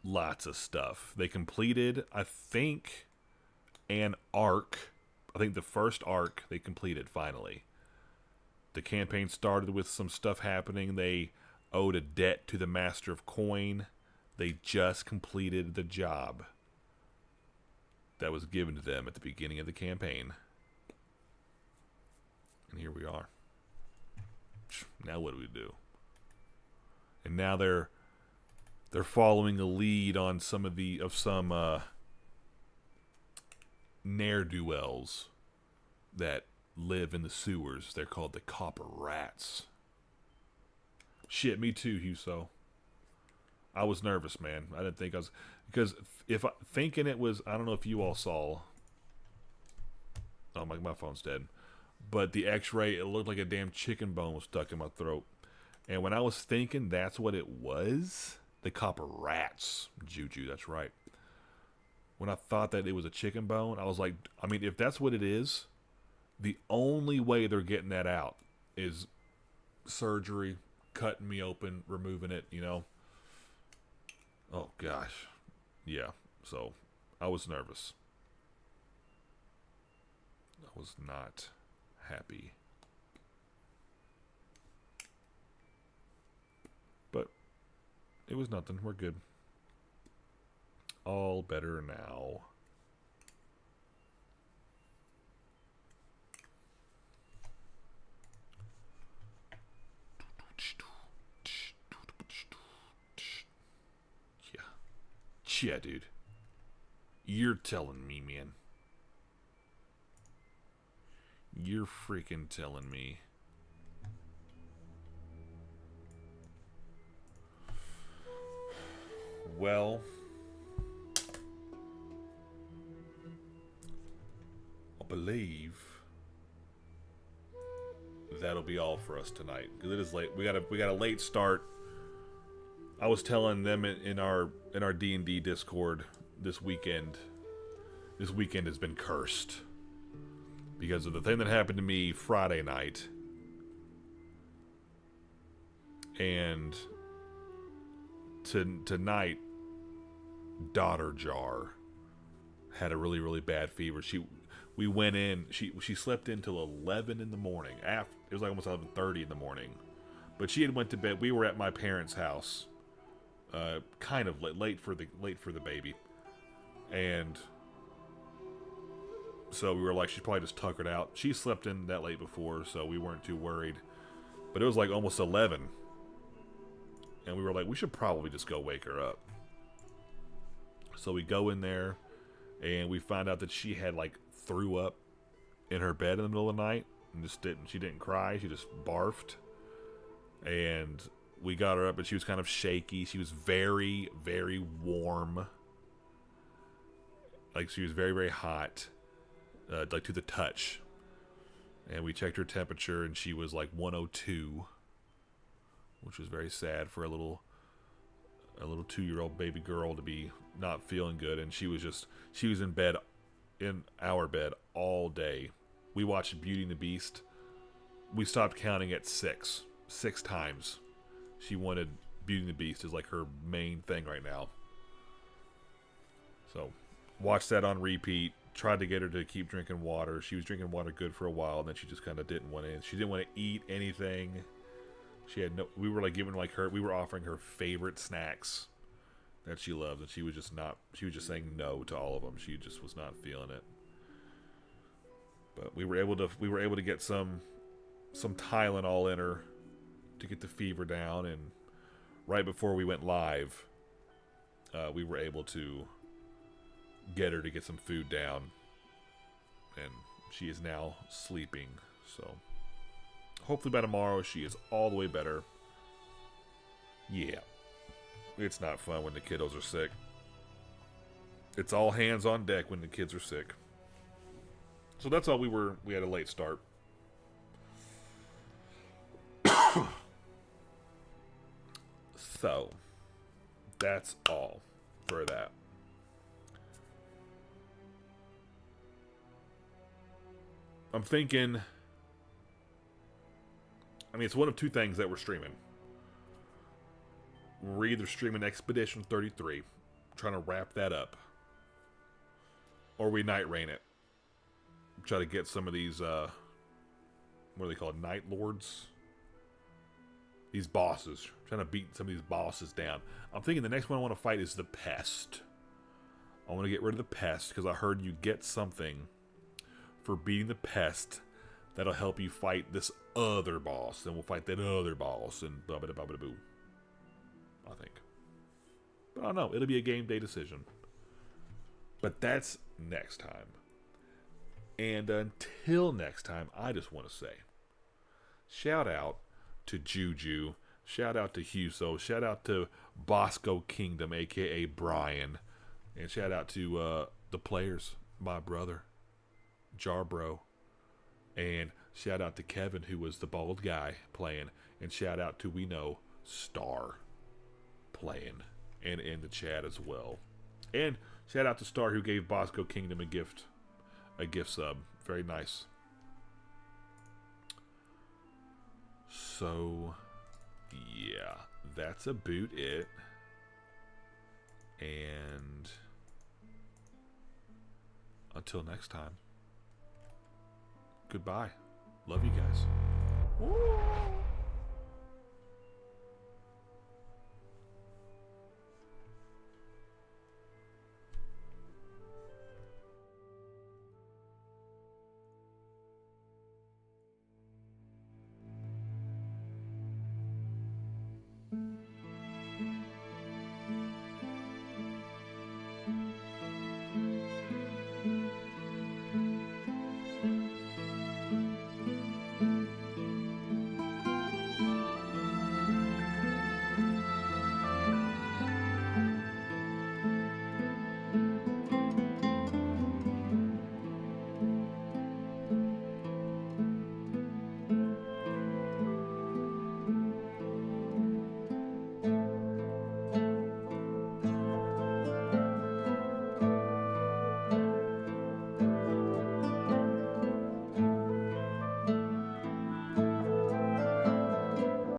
Lots of stuff. They completed, I think, an arc. I think the first arc they completed finally. The campaign started with some stuff happening. They owed a debt to the Master of Coin. They just completed the job that was given to them at the beginning of the campaign. And here we are. Now what do we do? And now they're following a lead on some ne'er-do-wells that live in the sewers. They're called the Copper Rats. Shit, me too, Huso. I was nervous, man. I didn't think I was... Because thinking it was... I don't know if you all saw... Oh, my phone's dead. But the x-ray, it looked like a damn chicken bone was stuck in my throat. And when I was thinking that's what it was... The Copper Rats. Juju, that's right. when I thought that it was a chicken bone, I was like, I mean, if that's what it is, the only way they're getting that out is surgery, cutting me open, removing it, you know. Oh, gosh. Yeah, so I was nervous. I was not happy. But it was nothing. We're good. All better now. Yeah. Yeah, dude. You're telling me, man. You're freaking telling me. Well, I believe that'll be all for us tonight, because it is late. We got a late start. I was telling them in our D&D Discord this weekend. This weekend has been cursed because of the thing that happened to me Friday night, and tonight, Daughter Jar had a really, really bad fever. We went in. She slept in till 11 in the morning. It was like almost 11:30 in the morning, but she had went to bed. We were at my parents' house, kind of late for the baby, and so we were like, she's probably just tuckered out. She slept in that late before, so we weren't too worried. But it was like almost 11. And we were like, we should probably just go wake her up. So we go in there, and we find out that she had like threw up in her bed in the middle of the night, and she didn't cry, she just barfed. And we got her up, and she was kind of shaky. She was very, very warm. Like, she was very, very hot, like to the touch. And we checked her temperature, and she was like 102. Which was very sad for a little 2-year-old baby girl to be not feeling good. And she was in our bed all day. We watched Beauty and the Beast. We stopped counting at 6 times. She wanted Beauty and the Beast as like her main thing right now. So watched that on repeat. Tried to get her to keep drinking water. She was drinking water good for a while, and then she just kind of didn't want to. She didn't want to eat anything. She had no. We were like giving we were offering her favorite snacks that she loved, and she was just not. She was just saying no to all of them. She just was not feeling it. But we were able to get some Tylenol in her to get the fever down, and right before we went live, we were able to get her to get some food down, and she is now sleeping. So. Hopefully by tomorrow she is all the way better. Yeah. It's not fun when the kiddos are sick. It's all hands on deck when the kids are sick. So that's all we had a late start. So, that's all for that. I'm thinking... I mean, it's one of two things that we're streaming. We're either streaming Expedition 33, trying to wrap that up, or we Night Rain it. Try to get some of these, what are they called? Night Lords? These bosses. Trying to beat some of these bosses down. I'm thinking the next one I want to fight is the Pest. I want to get rid of the Pest, because I heard you get something for beating the Pest that'll help you fight this other boss. Then we'll fight that other boss, and blah, blah, blah, blah, blah. I think. But I don't know. It'll be a game day decision. But that's next time. And until next time, I just want to say, shout out to Juju. Shout out to Huso. Shout out to Bosco Kingdom, a.k.a. Brian. And shout out to the players, my brother, Jarbro. And shout out to Kevin, who was the bald guy playing. And shout out to, we know, Star playing. And in the chat as well. And Shout out to Star who gave Bosco Kingdom a gift sub. Very nice. So, yeah, that's about it. And until next time, goodbye. Love you guys. Woo!